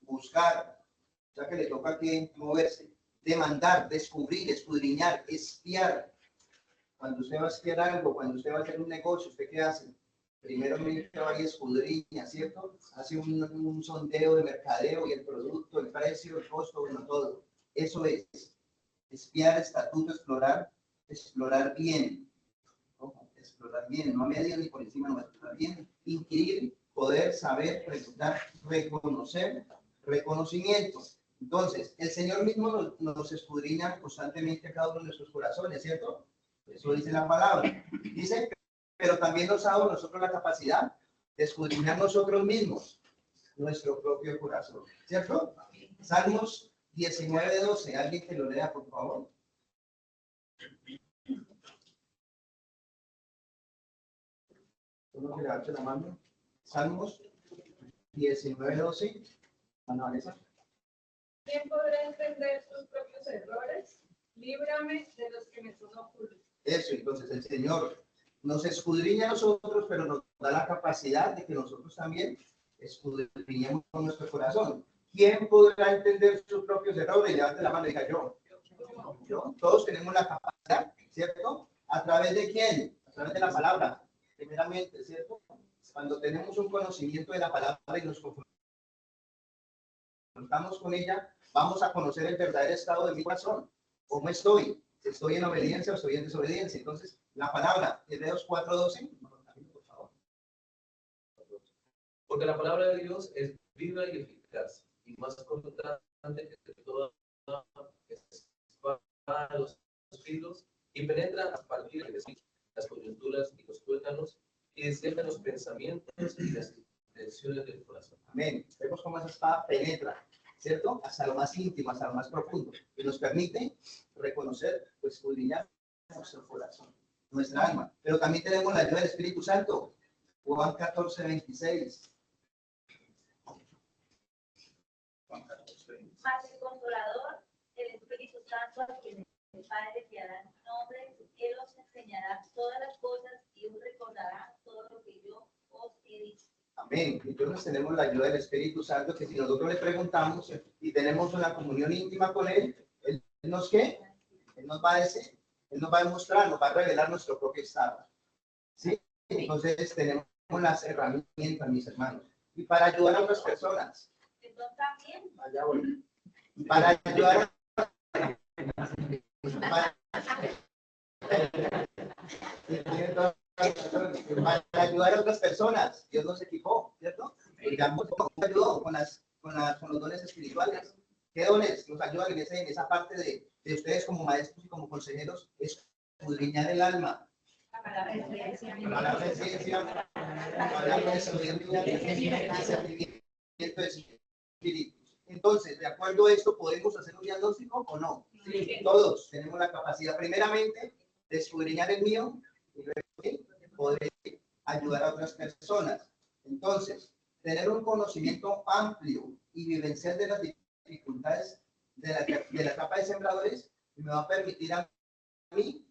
buscar, o sea que le toca que moverse, demandar, descubrir, escudriñar, espiar. Cuando usted va a espiar algo, cuando usted va a hacer un negocio, ¿usted qué hace? Primero va y escudriña, ¿cierto? Hace un sondeo de mercadeo y el producto, el precio, el costo, bueno, todo. Eso es espiar, estatuto, explorar bien. Explorar bien, no a medio ni por encima, no, explorar bien. Inquirir, poder, saber, preguntar, reconocer, reconocimiento. Entonces, el Señor mismo nos escudriña constantemente a cada uno de nuestros corazones, ¿cierto? Eso dice la palabra. Dice, pero también nos ha dado nosotros la capacidad de escudriñar nosotros mismos nuestro propio corazón, ¿cierto? Salmos 19:12. Alguien que lo lea, por favor. Uno que levante la mano. Salmos 19:12. Ana Vanessa. ¿Quién podrá entender sus propios errores? Líbrame de los que me son ocultos. Eso, entonces el Señor nos escudriña a nosotros, pero nos da la capacidad de que nosotros también escudriñemos nuestro corazón. ¿Quién podrá entender sus propios errores? Levante la mano y diga yo. Yo. Todos tenemos la capacidad, ¿cierto? ¿A través de quién? A través de la palabra, primeramente, ¿cierto? Cuando tenemos un conocimiento de la palabra y nos confrontamos con ella, vamos a conocer el verdadero estado de mi corazón. ¿Cómo estoy? ¿Estoy en obediencia o estoy en desobediencia? Entonces, la palabra, Hebreos 4:12, por favor. Porque la palabra de Dios es viva y eficaz, y más cortante que toda espada de los filos, y penetra a partir de las coyunturas y los tuétanos, y discierne los pensamientos y las intenciones del corazón. Amén. Vemos cómo esa espada penetra, ¿cierto? Hasta lo más íntimo, hasta lo más profundo, y nos permite reconocer, pues, escudriñar nuestro corazón, nuestra alma. Pero también tenemos la ayuda del Espíritu Santo. Juan 14:26. Mas el Consolador, el Espíritu Santo, a quien el Padre te dará en nombre, Él os enseñará todas las cosas y os recordará todo lo que yo os he dicho. Amén. Entonces tenemos la ayuda del Espíritu Santo, que si nosotros le preguntamos y tenemos una comunión íntima con Él, Él nos ¿qué? Él nos va a decir, Él nos va a demostrar, nos va a revelar nuestro propio estado. ¿Sí? Entonces tenemos las herramientas, mis hermanos. Y para ayudar a otras personas. Entonces también. Allá voy. Para ayudar para ayudar a otras personas. Dios nos equipó, ¿cierto? Digamos, nos ayudó con los dones espirituales. ¿Qué dones nos ayudan en esa parte de ustedes como maestros y como consejeros? Es escudriñar el alma. La palabra de ciencia. La palabra de ciencia, la palabra de sabiduría, el discernimiento de espíritus. Entonces, de acuerdo a esto, ¿podemos hacer un diagnóstico o no? Sí. Todos tenemos la capacidad, primeramente, de escudriñar el mío y luego poder ayudar a otras personas. Entonces, tener un conocimiento amplio y vivencial de las dificultades de la etapa de sembradores me va a permitir a mí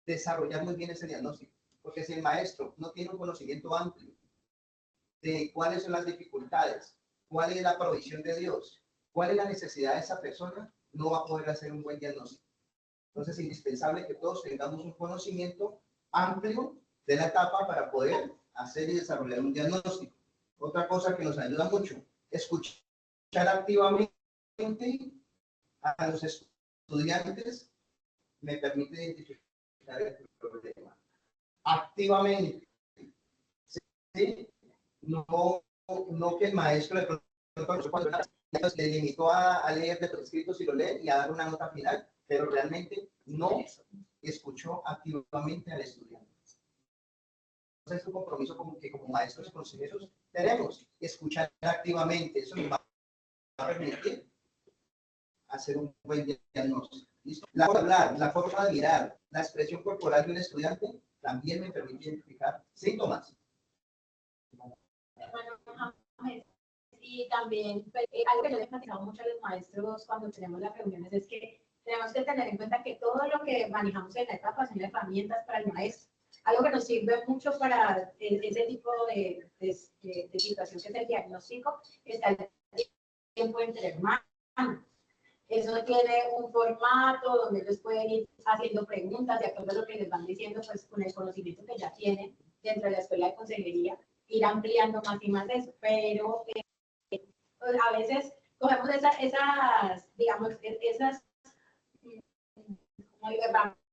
desarrollar muy bien ese diagnóstico. Porque si el maestro no tiene un conocimiento amplio de cuáles son las dificultades, cuál es la provisión de Dios, cuál es la necesidad de esa persona, no va a poder hacer un buen diagnóstico. Entonces es indispensable que todos tengamos un conocimiento amplio de la etapa para poder hacer y desarrollar un diagnóstico. Otra cosa que nos ayuda mucho, escuchar activamente a los estudiantes me permite identificar el problema. Activamente. ¿Sí? No que el maestro de pronto le limitó a leer de prescritos y lo lee y a dar una nota final, pero realmente no escuchó activamente al estudiante. Entonces es un compromiso como maestros y consejeros tenemos, escuchar activamente, eso nos va a permitir hacer un buen diagnóstico. ¿Listo? La forma de hablar, la forma de mirar, la expresión corporal de un estudiante también me permite identificar síntomas. Y también, algo que yo les he platicado mucho a los maestros cuando tenemos las reuniones es que tenemos que tener en cuenta que todo lo que manejamos en la etapa son herramientas para el maestro. Algo que nos sirve mucho para ese tipo de situación que es el diagnóstico, está el tiempo entre hermanos. Eso tiene un formato donde ellos pueden ir haciendo preguntas de acuerdo a lo que les van diciendo, pues con el conocimiento que ya tienen dentro de la escuela de consejería, ir ampliando más y más eso. Pero a veces cogemos digamos, esas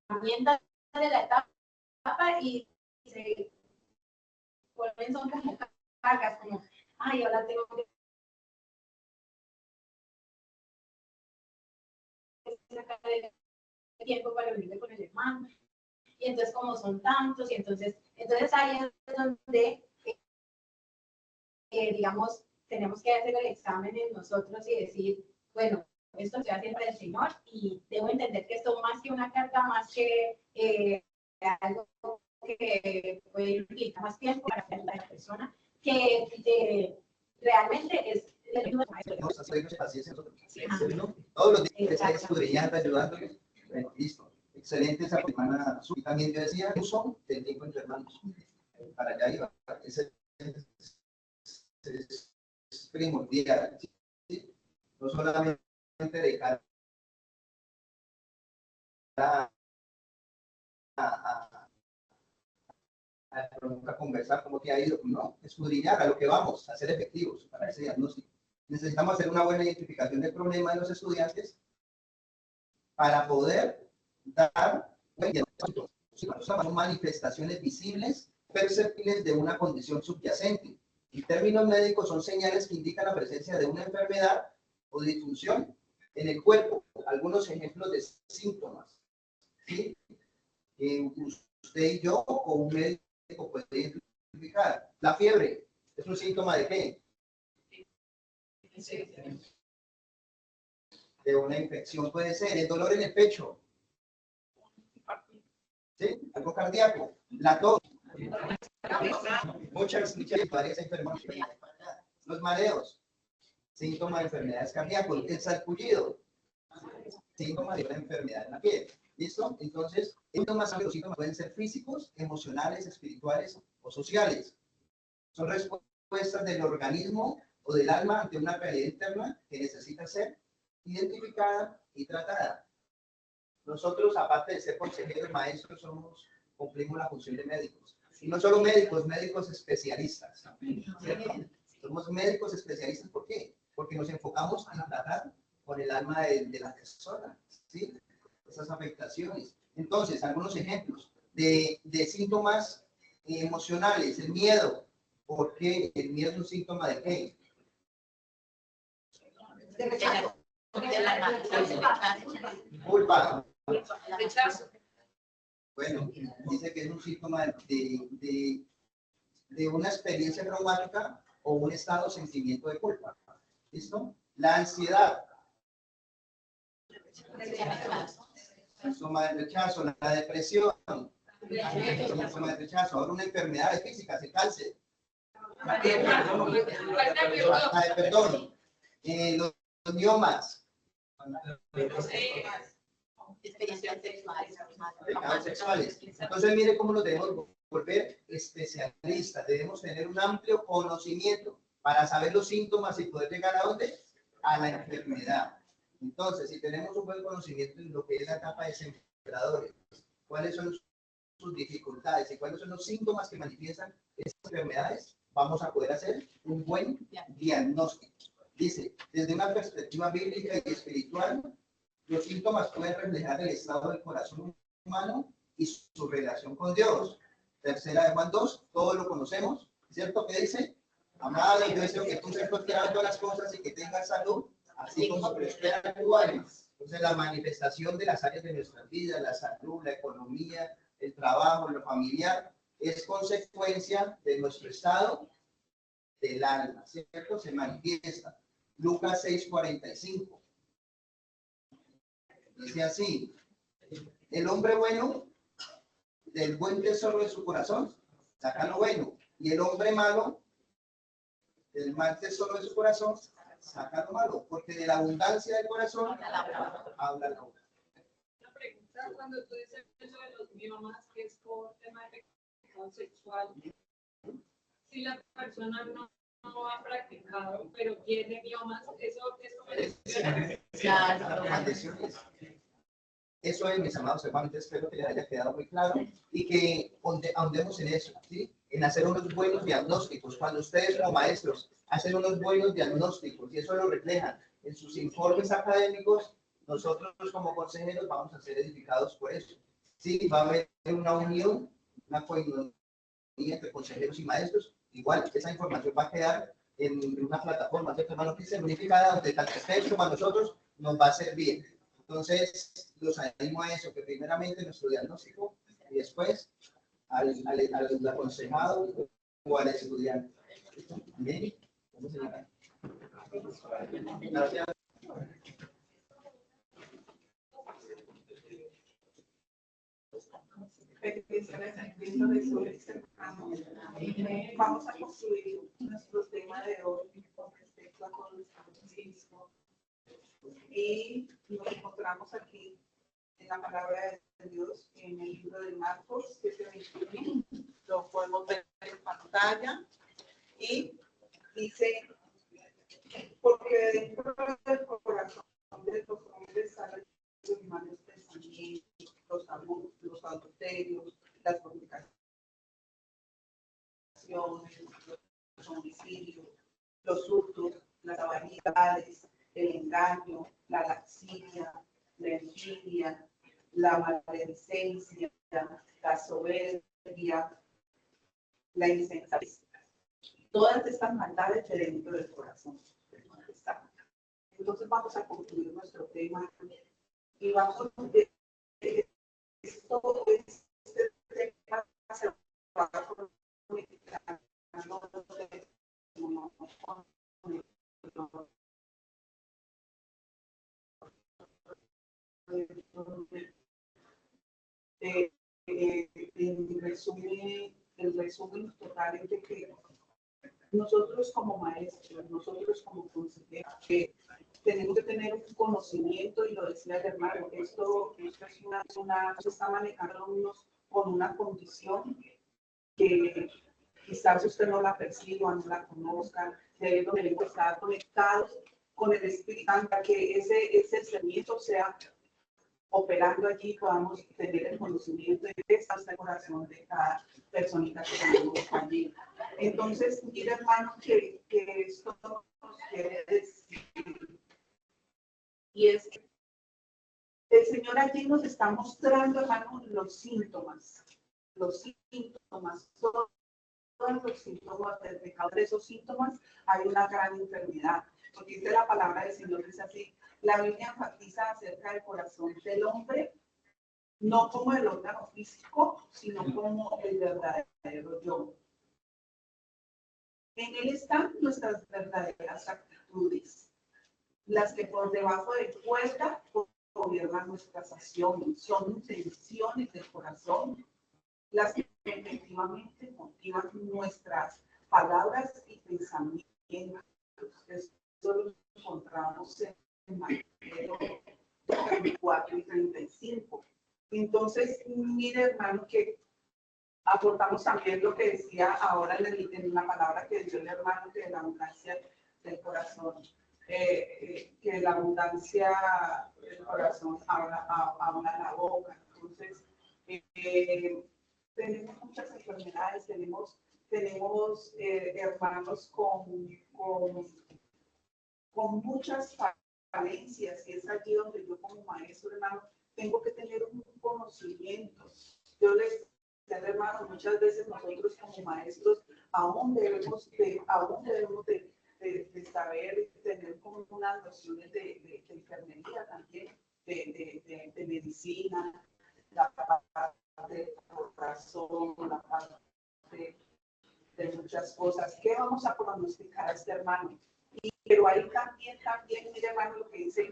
herramientas de la etapa y se vuelven, son como cargas, como, ay, ahora tengo que sacar el tiempo para unirme con el hermano, y entonces como son tantos, y entonces ahí es donde, digamos, tenemos que hacer el examen en nosotros y decir, bueno, esto se hace para el Señor, y debo entender que esto más que una carga, más que algo que puede implicar más tiempo para la persona, que realmente es el ayuda maestro. Todos los días está escudriñando, ayudándoles. Bueno, listo. Excelente esa semana. Y también yo decía, uso del tiempo entre hermanos. Para allá iba. Es primordial. ¿Sí? No solamente dedicar a conversar cómo te ha ido, no, escudriñar a lo que vamos, a ser efectivos para ese diagnóstico. Necesitamos hacer una buena identificación del problema de los estudiantes para poder dar buen diagnóstico. Son manifestaciones visibles, perceptibles de una condición subyacente. En términos médicos son señales que indican la presencia de una enfermedad o disfunción en el cuerpo. Algunos ejemplos de síntomas. ¿Sí? Usted y yo o un médico puede identificar. La fiebre es un síntoma de qué? De una infección puede ser. El dolor en el pecho. ¿Sí? Algo cardíaco. La tos. Muchas varias enfermedades. Los mareos. Síntoma de enfermedades cardíacas. El salpullido. Síntoma de una enfermedad en la piel. ¿Listo? Entonces, los síntomas pueden ser físicos, emocionales, espirituales o sociales. Son respuestas del organismo o del alma ante una realidad interna que necesita ser identificada y tratada. Nosotros, aparte de ser consejeros, maestros, cumplimos la función de médicos. Y no solo médicos, médicos especialistas. ¿Cierto? Somos médicos especialistas, ¿por qué? Porque nos enfocamos en tratar con el alma de la persona, ¿sí? Esas afectaciones. Entonces, algunos ejemplos de síntomas emocionales, el miedo. ¿Por qué? El miedo es un síntoma de qué? De rechazo. Culpa. Rechazo. Bueno, dice que es un síntoma de una experiencia traumática o un estado o sentimiento de culpa. ¿Listo? La ansiedad. Síntoma de rechazo, la depresión, síntoma de rechazo, ahora una enfermedad física, el cáncer, falta de perdón, los miomas, Experiencias sexuales. pecados sexuales. Entonces, mire cómo nos debemos volver especialistas, debemos tener un amplio conocimiento para saber los síntomas y poder llegar a dónde? A la enfermedad. Entonces, si tenemos un buen conocimiento en lo que es la etapa de operadores, cuáles son sus dificultades y cuáles son los síntomas que manifiestan estas enfermedades, vamos a poder hacer un buen diagnóstico. Dice, desde una perspectiva bíblica y espiritual, los síntomas pueden reflejar el estado del corazón humano y su relación con Dios. Tercera de Juan 2, todos lo conocemos, ¿cierto? ¿Qué dice? Amado, yo deseo que tú seas prosperado en todas las cosas y que tengas salud, así como prospera tu alma. Entonces, la manifestación de las áreas de nuestra vida, la salud, la economía, el trabajo, lo familiar, es consecuencia de nuestro estado del alma, ¿cierto? Se manifiesta. Lucas 6:45. Dice así, el hombre bueno, del buen tesoro de su corazón, saca lo bueno, y el hombre malo, del mal tesoro de su corazón, saca lo malo, porque de la abundancia del corazón habla la boca. Una pregunta, cuando tú dices eso de los miomas, que es por tema de pecado sexual, si la persona no ha practicado, pero tiene miomas, eso es como Maldiciones. Eso es, mis amados hermanos, espero que les haya quedado muy claro y que ahondemos en eso, ¿sí? En hacer unos buenos diagnósticos. Cuando ustedes como maestros hacen unos buenos diagnósticos y eso lo reflejan en sus informes académicos, nosotros como consejeros vamos a ser edificados por eso. Sí, va a haber una unión, una coinonía entre consejeros y maestros. Igual, esa información va a quedar en una plataforma, ¿cierto, hermano Cristian? Unificada, donde tanto ustedes como a nosotros nos va a servir. Entonces, los animo a eso, que primeramente nuestro diagnóstico y después al aconsejado o al estudiante. Bien, gracias. Vamos a concluir nuestro tema de hoy con respecto a conocimiento y nos encontramos aquí en la palabra de Dios en el libro de Marcos 7:21. Lo podemos ver en pantalla y dice, porque dentro del corazón de los hombres salen los malos pensamientos, los adulterios, las fornicaciones, los homicidios, los hurtos, las vanidades, el engaño, la lascivia, la envidia, la maledicencia, la soberbia, la insensatez. Todas estas maldades de dentro del corazón. Entonces vamos a concluir nuestro tema y vamos a esto este tema se va a comunicar el resumen total es de que nosotros como maestros, nosotros como consejeros, que tenemos que tener un conocimiento, y lo decía el hermano, esto es se está manejando con una condición que quizás usted no la perciba, no la conozca, debemos estar conectados con el Espíritu Santo para que ese discernimiento sea operando allí, podamos tener el conocimiento de que está el corazón de cada personita que tenemos allí. Entonces, mira, hermano, que esto nos quiere decir, y es que el Señor allí nos está mostrando, hermano, los síntomas, todos los síntomas del pecado. De esos síntomas hay una gran enfermedad, porque dice la palabra del Señor, dice así, la Biblia enfatiza acerca del corazón del hombre, no como el órgano físico, sino como el verdadero yo. En él están nuestras verdaderas actitudes, las que por debajo de cuerda gobiernan nuestras acciones, son intenciones del corazón, las que efectivamente motivan nuestras palabras y pensamientos. Esto lo encontramos en Mateo 34 y 35. Entonces, mire, hermano, que aportamos también lo que decía ahora en la palabra que dio el hermano, que la abundancia del corazón, que la abundancia del corazón habla la boca. Entonces, tenemos muchas enfermedades, tenemos hermanos con muchas falencias, y es allí donde yo como maestro, hermano, tengo que tener un conocimiento. Yo les decía, hermano, muchas veces nosotros como maestros aún debemos de saber y tener como unas nociones de enfermería también, de medicina, la parte de corazón, la parte de muchas cosas. ¿Qué vamos a pronosticar a este hermano? Pero ahí también, mire hermano, lo que dice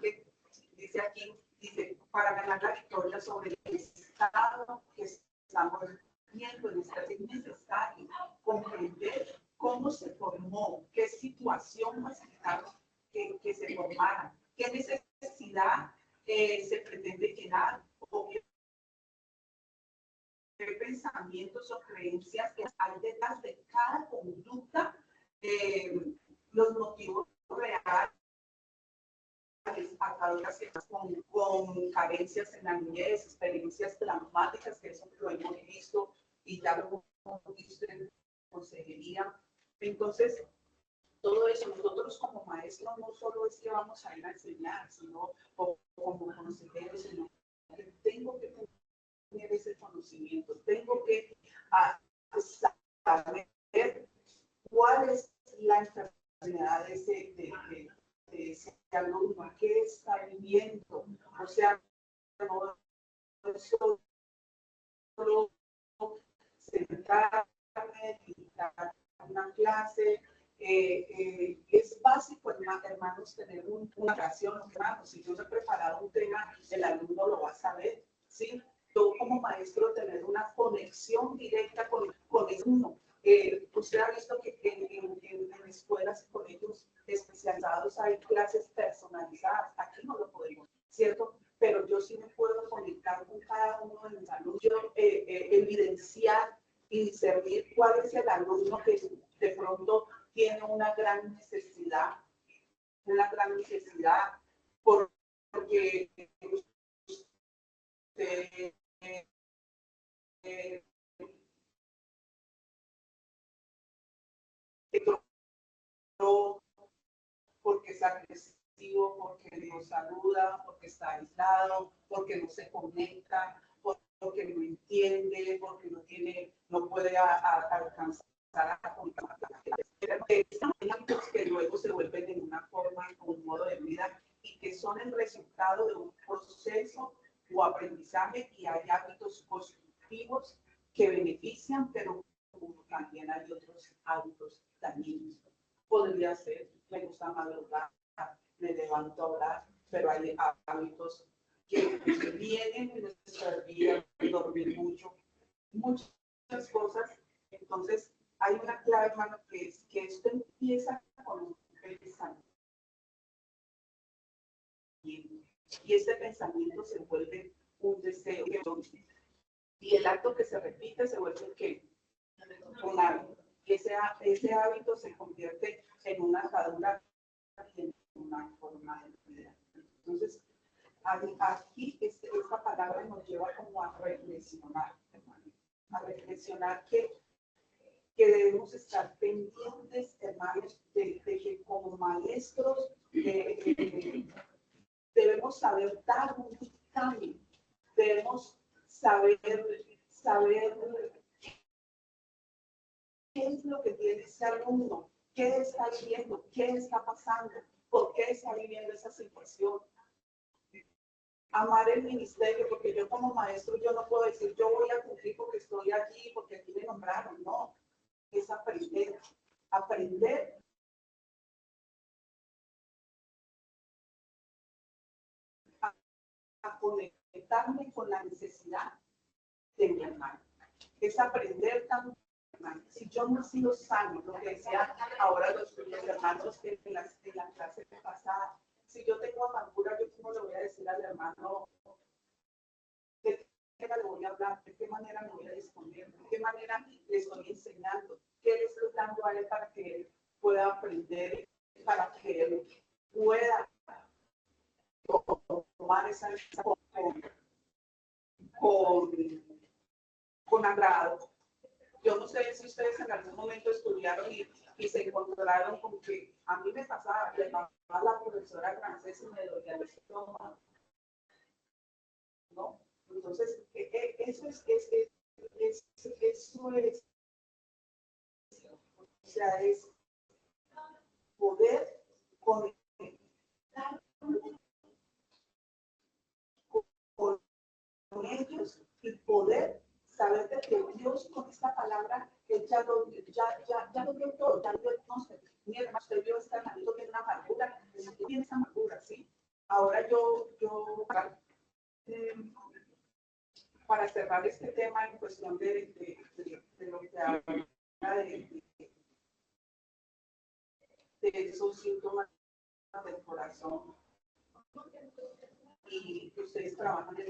aquí, dice, para ganar la victoria sobre el estado que estamos viendo, es necesario comprender cómo se formó, qué situación facilitaron que se formara, qué necesidad se pretende llenar, o qué pensamientos o creencias que hay detrás de cada conducta, los motivos reales, ataduras con carencias en la niñez, experiencias traumáticas, que eso lo hemos visto y ya lo hemos visto en consejería. Entonces, todo eso nosotros como maestros no solo es que vamos a ir a enseñar, sino como consejeros, sino que tengo que tener ese conocimiento, tengo que saber cuál es la enfermedad de ese alumno, qué está viviendo. O sea, no solo sentarme, dictar una clase. Es básico, hermanos, tener una oración. Hermanos, si yo no he preparado un tema, el alumno lo va a saber, ¿sí? Yo como maestro tener una conexión directa con el alumno. Usted ha visto que en escuelas y colegios especializados hay clases personalizadas. Aquí no lo podemos, ¿cierto? Pero yo sí me puedo conectar con cada uno de mis alumnos, evidenciar y discernir cuál es el alumno que de pronto tiene una gran necesidad, porque porque es agresivo, porque no saluda, porque está aislado, porque no se conecta, porque no entiende, porque no puede alcanzar a comunicar. Hábitos que luego se vuelven en una forma, un modo de vida, y que son el resultado de un proceso o aprendizaje, y hay hábitos constructivos que benefician, pero también hay otros hábitos dañinos. Podría ser, me gusta madrugar, me levanto a orar, pero hay hábitos que vienen en nuestra vida, dormir mucho, muchas cosas. Entonces, hay una clave, hermano, que es que esto empieza con un pensamiento. Y ese pensamiento se vuelve un deseo. Y el acto que se repite se vuelve ¿qué? Un hábito. Ese hábito se convierte en una atadura y en una forma de vida. Entonces, aquí esta palabra nos lleva como a reflexionar, hermano, a reflexionar que debemos estar pendientes, hermanos, de que como maestros debemos saber dar un dictamen, debemos saber qué es lo que tiene ese alumno, qué está viviendo, qué está pasando, por qué está viviendo esa situación. Amar el ministerio, porque yo como maestro, yo no puedo decir, yo voy a cumplir porque estoy aquí, porque aquí me nombraron, no. Es aprender a conectarme con la necesidad de mi hermano. Es aprender también. Si yo no he sido sano, lo que decía ahora los hermanos en la clase pasada, si yo tengo amargura, yo cómo le voy a decir al hermano, de qué manera le voy a hablar, de qué manera me voy a disponer, de qué manera le estoy enseñando, qué le estoy dando a él para que él pueda aprender, para que él pueda tomar esa con, con agrado. Yo no sé si ustedes en algún momento estudiaron y se encontraron con que a mí me pasaba, le pasaba a la profesora francesa y me dolía el estómago, ¿no? Entonces, eso es, o sea, es poder conectar con ellos y poder saber de que Dios con esta palabra que ya lo dio todo, ya lo dio, no sé, mire, usted vio este hermanito que tiene una amargura, usted tiene esa amargura, ¿sí? Ahora para cerrar este tema en cuestión de lo que habla de esos síntomas del corazón y que ustedes trabajan en el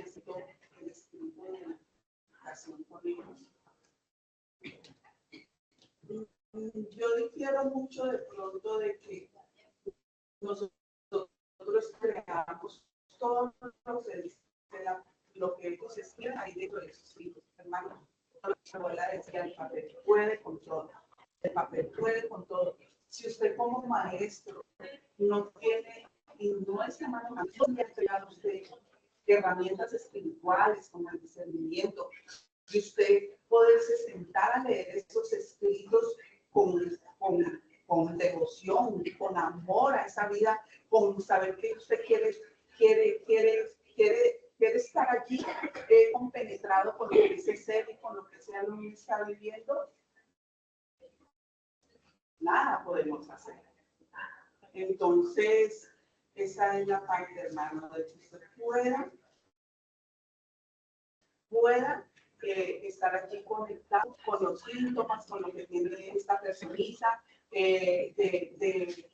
espíritu de relación con ellos. Yo difiero mucho de pronto de que nosotros creamos todo lo que ellos escriben ahí dentro de sus libros, hermanos. Mi abuela decía, el papel puede con todo, el papel puede con todo. Si usted como maestro no tiene y no es hermano, no le ha creado usted herramientas espirituales como el discernimiento, y usted poderse sentar a leer esos escritos con devoción, con amor a esa vida, con saber que usted quiere estar allí compenetrado con lo que ese ser y con lo que ese alumno está viviendo, nada podemos hacer. Entonces, esa es la parte, hermano, de que usted pueda estar aquí conectado con los síntomas, con lo que tiene esta personita, de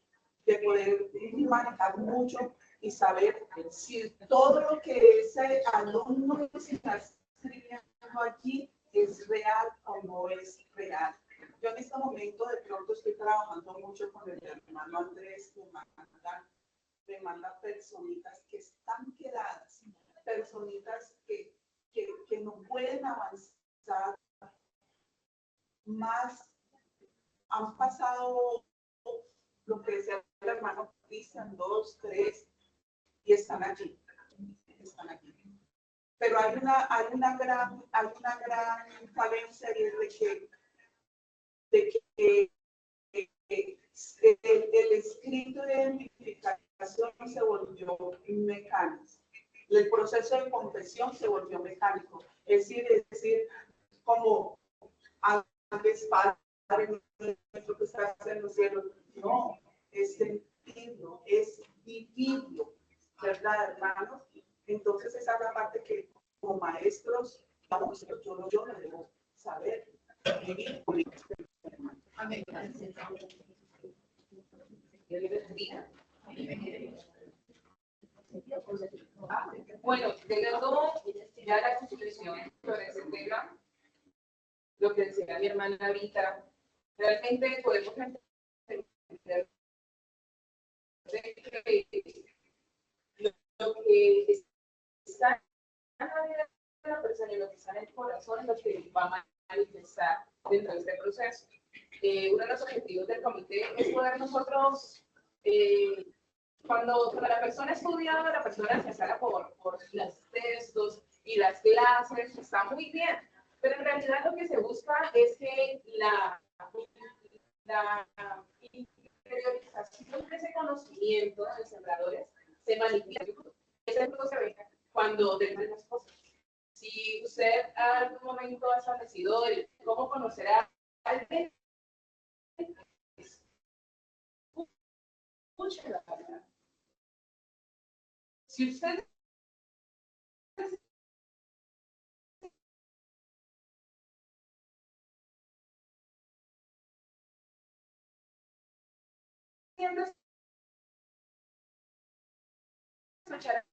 poder manejar mucho y saber si todo lo que ese alumno está escribiendo allí es real o no es real. Yo en este momento de pronto estoy trabajando mucho con el hermano Andrés, me manda personitas que están quedadas, personitas que no pueden avanzar más, han pasado lo que decía el hermano Cristian, 2, 3, y están aquí. Pero hay una gran falencia y es de que el escrito de identificación se volvió mecánico. El proceso de confesión se volvió mecánico. Es decir, como antes, Padre nuestro que estás en los cielos. No, es sentirlo, es vivirlo, ¿verdad, hermanos? Entonces esa es la parte que como maestros, vamos, yo lo debo saber vivir con ellos. Amén. Bueno, teniendo ya la constitución sobre ese tema, lo que decía mi hermana Vita, realmente podemos entender que lo que está en la vida de la persona y lo que está en el corazón es lo que va a manifestar dentro de este proceso. Uno de los objetivos del comité es poder nosotros, cuando la persona estudia, la persona se sale por los textos y las clases, está muy bien, pero en realidad lo que se busca es que la interiorización de ese conocimiento de los sembradores se manifieste. Ese fruto se ve cuando dejan las cosas. Si usted en algún momento ha establecido el cómo conocer a alguien, escuche la palabra. Si usted siempre escuchar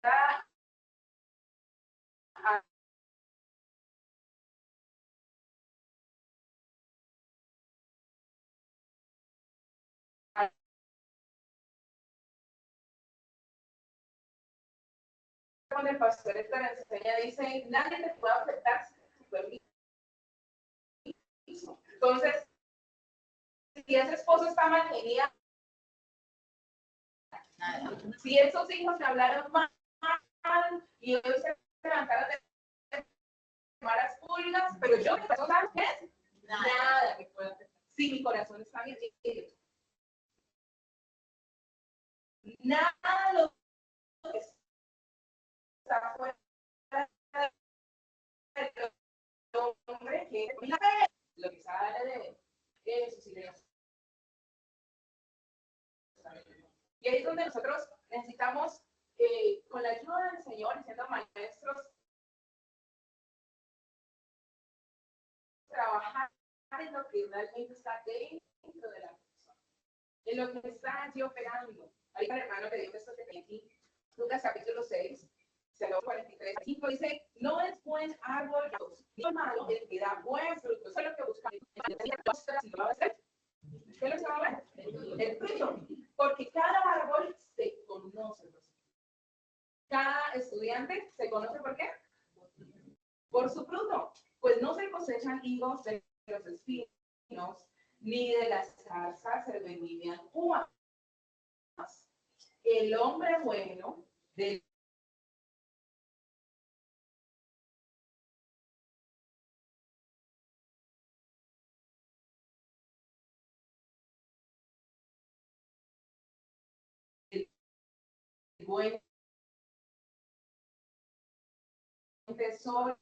a cuando el pastor Héctor enseña, dice, nadie te puede afectar sin tu permiso. Entonces, si ese esposo está mal genial, si esos hijos me hablaron mal y hoy se levantaron de malas pulgas, pero yo mi corazón, ¿sabes qué es? Nada me puede afectar. Si mi corazón está bien, nada lo que está fuera del hombre que lo que sale de sus ideas. Y ahí es donde nosotros necesitamos, con la ayuda del Señor y siendo maestros, trabajar en lo que realmente está dentro de la persona, en lo que está allí operando. Ahí el hermano que dijo esto que tenía aquí, Lucas capítulo 6, 43, 5 dice, no es buen árbol, no malo el que da buen fruto. Eso es lo que buscamos. Si lo va a hacer, ¿qué es lo que va a ver? El fruto. Porque cada árbol se conoce. Cada estudiante se conoce ¿por qué? Por su fruto. Pues no se cosechan higos de los espinos, ni de las zarzas se vendimian uvas. El hombre bueno de buen tesoro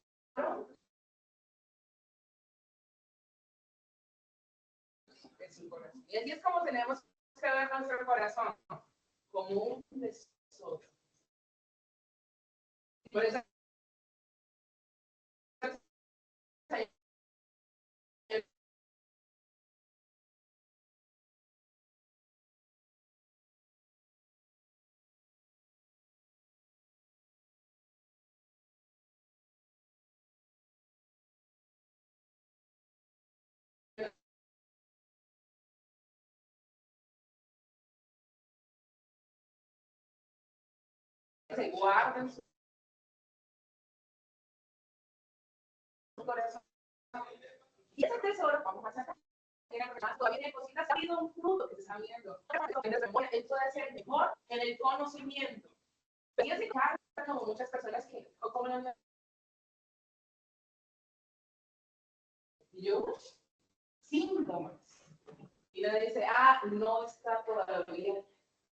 de su corazón. Y así es como tenemos que ver nuestro corazón, como un tesoro. Por eso se guarda en su corazón. Y ese tesoro vamos a sacar. Todavía hay cositas, ha habido un fruto que se está viendo. Él puede ser mejor en el conocimiento. Pero se carga como muchas personas que, o como no, yo, síntomas. Y le dice, no está todavía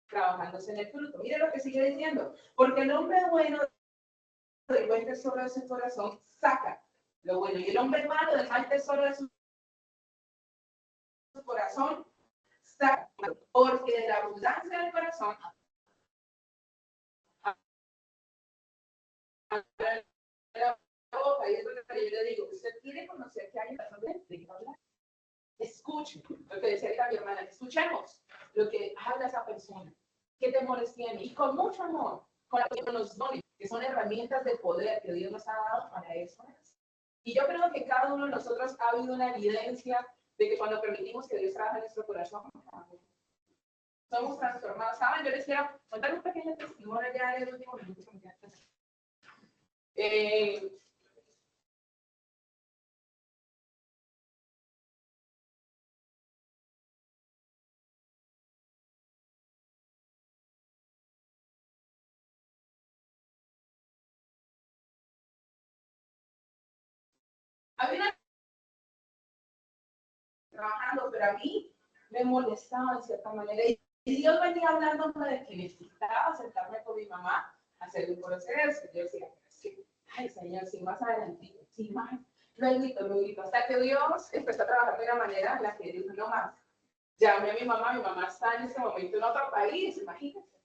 trabajándose en el fruto. Mire lo que sigue diciendo. Porque el hombre bueno del buen tesoro de su corazón saca lo bueno. Y el hombre malo del mal tesoro de su corazón saca. Porque de la abundancia del corazón la boca, y es lo que yo le digo, usted quiere conocer qué hay en la razón de qué hablar. Escuche lo que decía ahorita mi hermana, escuchemos lo que habla esa persona, qué temores tiene, y con mucho amor, con la que nos dones, que son herramientas de poder que Dios nos ha dado para eso. Y yo creo que cada uno de nosotros ha habido una evidencia de que cuando permitimos que Dios trabaje en nuestro corazón, somos transformados. ¿Saben? Yo les quiero contar un pequeño testimonio ya en el último minuto. Había trabajando, pero a mí me molestaba en cierta manera. Y Dios venía hablándome de que necesitaba sentarme con mi mamá a hacer un proceso. Yo decía, ay, Señor, sí, más adelante, sí, más. Luego, hasta que Dios empezó a trabajar de una manera en la que dijo, no más. Llamé a mi mamá está en este momento en otro país, imagínense.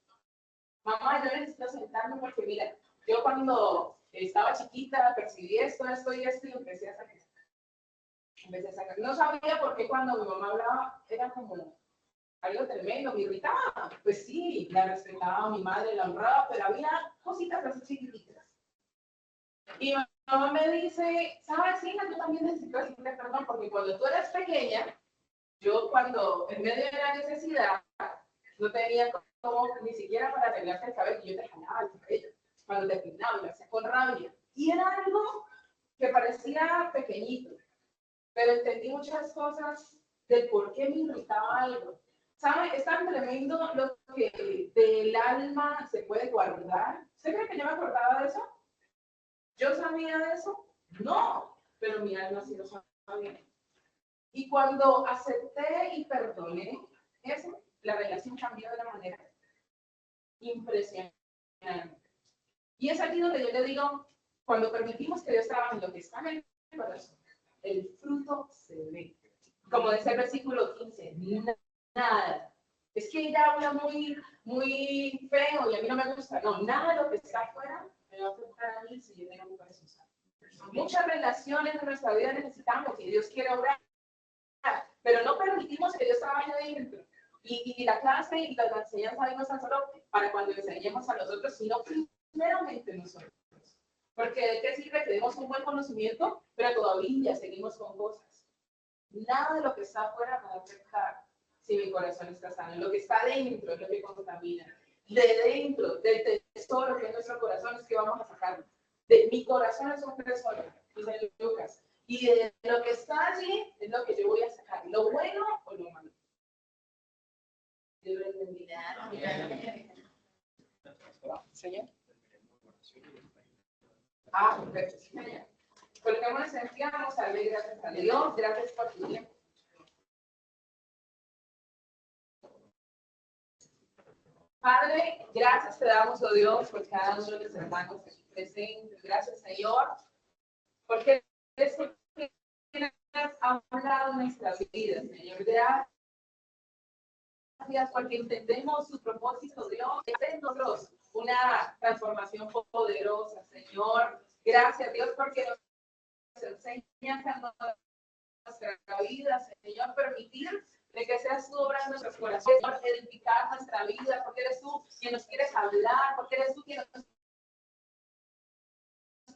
Mamá, yo necesito sentarme porque, mira, yo cuando estaba chiquita percibí esto y empecé a sacar. No sabía por qué cuando mi mamá hablaba era como algo tremendo, me irritaba. Pues sí, la respetaba a mi madre, la honraba, pero había cositas así chiquititas. Y mi mamá me dice, ¿sabes, hija? Yo también necesito decirte perdón porque cuando tú eras pequeña, yo cuando en medio de la necesidad no tenía como ni siquiera para arreglarte el cabello, yo te jalaba el cabello. cuando terminaba, y lo hacía con rabia. Y era algo que parecía pequeñito, pero entendí muchas cosas del por qué me irritaba algo. ¿Sabe? Es tan tremendo lo que del alma se puede guardar. ¿Usted cree que yo me acordaba de eso? ¿Yo sabía de eso? No, pero mi alma sí lo sabía. Y cuando acepté y perdoné eso, la relación cambió de una manera impresionante. Y es aquí donde yo le digo, cuando permitimos que Dios trabaje en lo que está en el corazón, el fruto se ve. Como dice el versículo 15, nada. Es que ella habla muy feo y a mí no me gusta. No, nada de lo que está afuera me va a afectar a mí si yo tengo un corazón sano. Muchas relaciones en nuestra vida necesitamos y Dios quiere obrar, pero no permitimos que Dios trabaje dentro. Y la clase y la enseñanza de no están solo para cuando enseñemos a los otros, sino primeramente nosotros. Porque de qué sirve que demos un buen conocimiento, pero todavía seguimos con cosas. Nada de lo que está afuera me va a afectar si mi corazón está sano. Lo que está dentro es lo que contamina. De dentro, del tesoro que es nuestro corazón, es que vamos a sacarlo. Mi corazón es un tesoro, dice Lucas. Y de lo que está allí es lo que yo voy a sacar, lo bueno o lo malo. Dios les bendiga. Señor. Perfecto. Señor. Colocamos en pie, vamos a darle gracias a Dios. Gracias por tu tiempo. Padre, gracias te damos, oh Dios, por cada uno de los hermanos que presentes. Gracias, Señor, porque eres tú que has hablado en nuestra vida, Señor. Gracias porque entendemos su propósito, Dios. Es en nosotros una transformación poderosa, Señor. Gracias, Dios, porque nos enseñas a nuestra vida, Señor, permitir de que seas tú obrando en nuestros corazones, Señor, edificar nuestra vida, porque eres tú quien nos quieres hablar, porque eres tú quien nos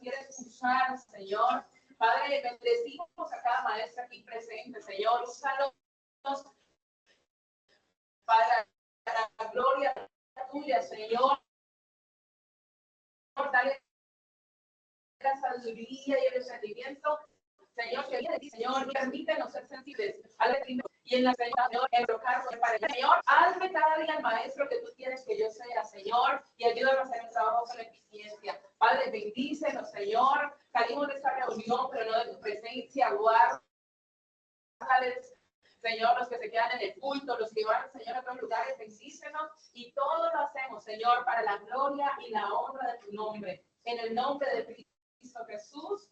quieres usar, Señor. Padre, bendecimos a cada maestra aquí presente, Señor. Úsalos para la gloria tuya, Señor. Dale la sabiduría y el entendimiento, Señor, que viene de ti, Señor. Permítenos ser sensibles al Espíritu y en la Señor, en trocarnos para el Señor. Hazme cada día el maestro que tú quieres que yo sea, Señor, y ayúdanos a hacer un trabajo con eficiencia. Padre, bendícenos, Señor. Salimos de esta reunión, pero no de tu presencia. Guárdales, Señor, los que se quedan en el culto, los que van, Señor, a otros lugares, bendícenos. Y todo lo hacemos, Señor, para la gloria y la honra de tu nombre. En el nombre de Cristo Jesús.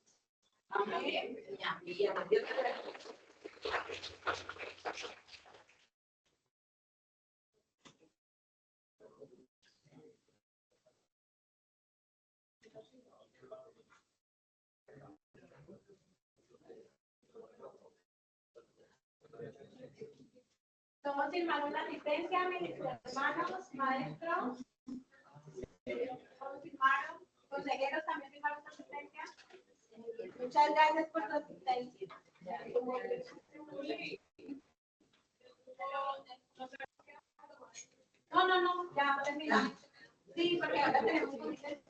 Amén. ¿Cómo firmar una asistencia, mis hermanos, maestros? ¿Cómo firmaron? ¿Consejeros también firmaron una asistencia? Muchas gracias por tu asistencia. No, ya terminamos. Sí, porque ahora tenemos comité.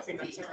Finaliza.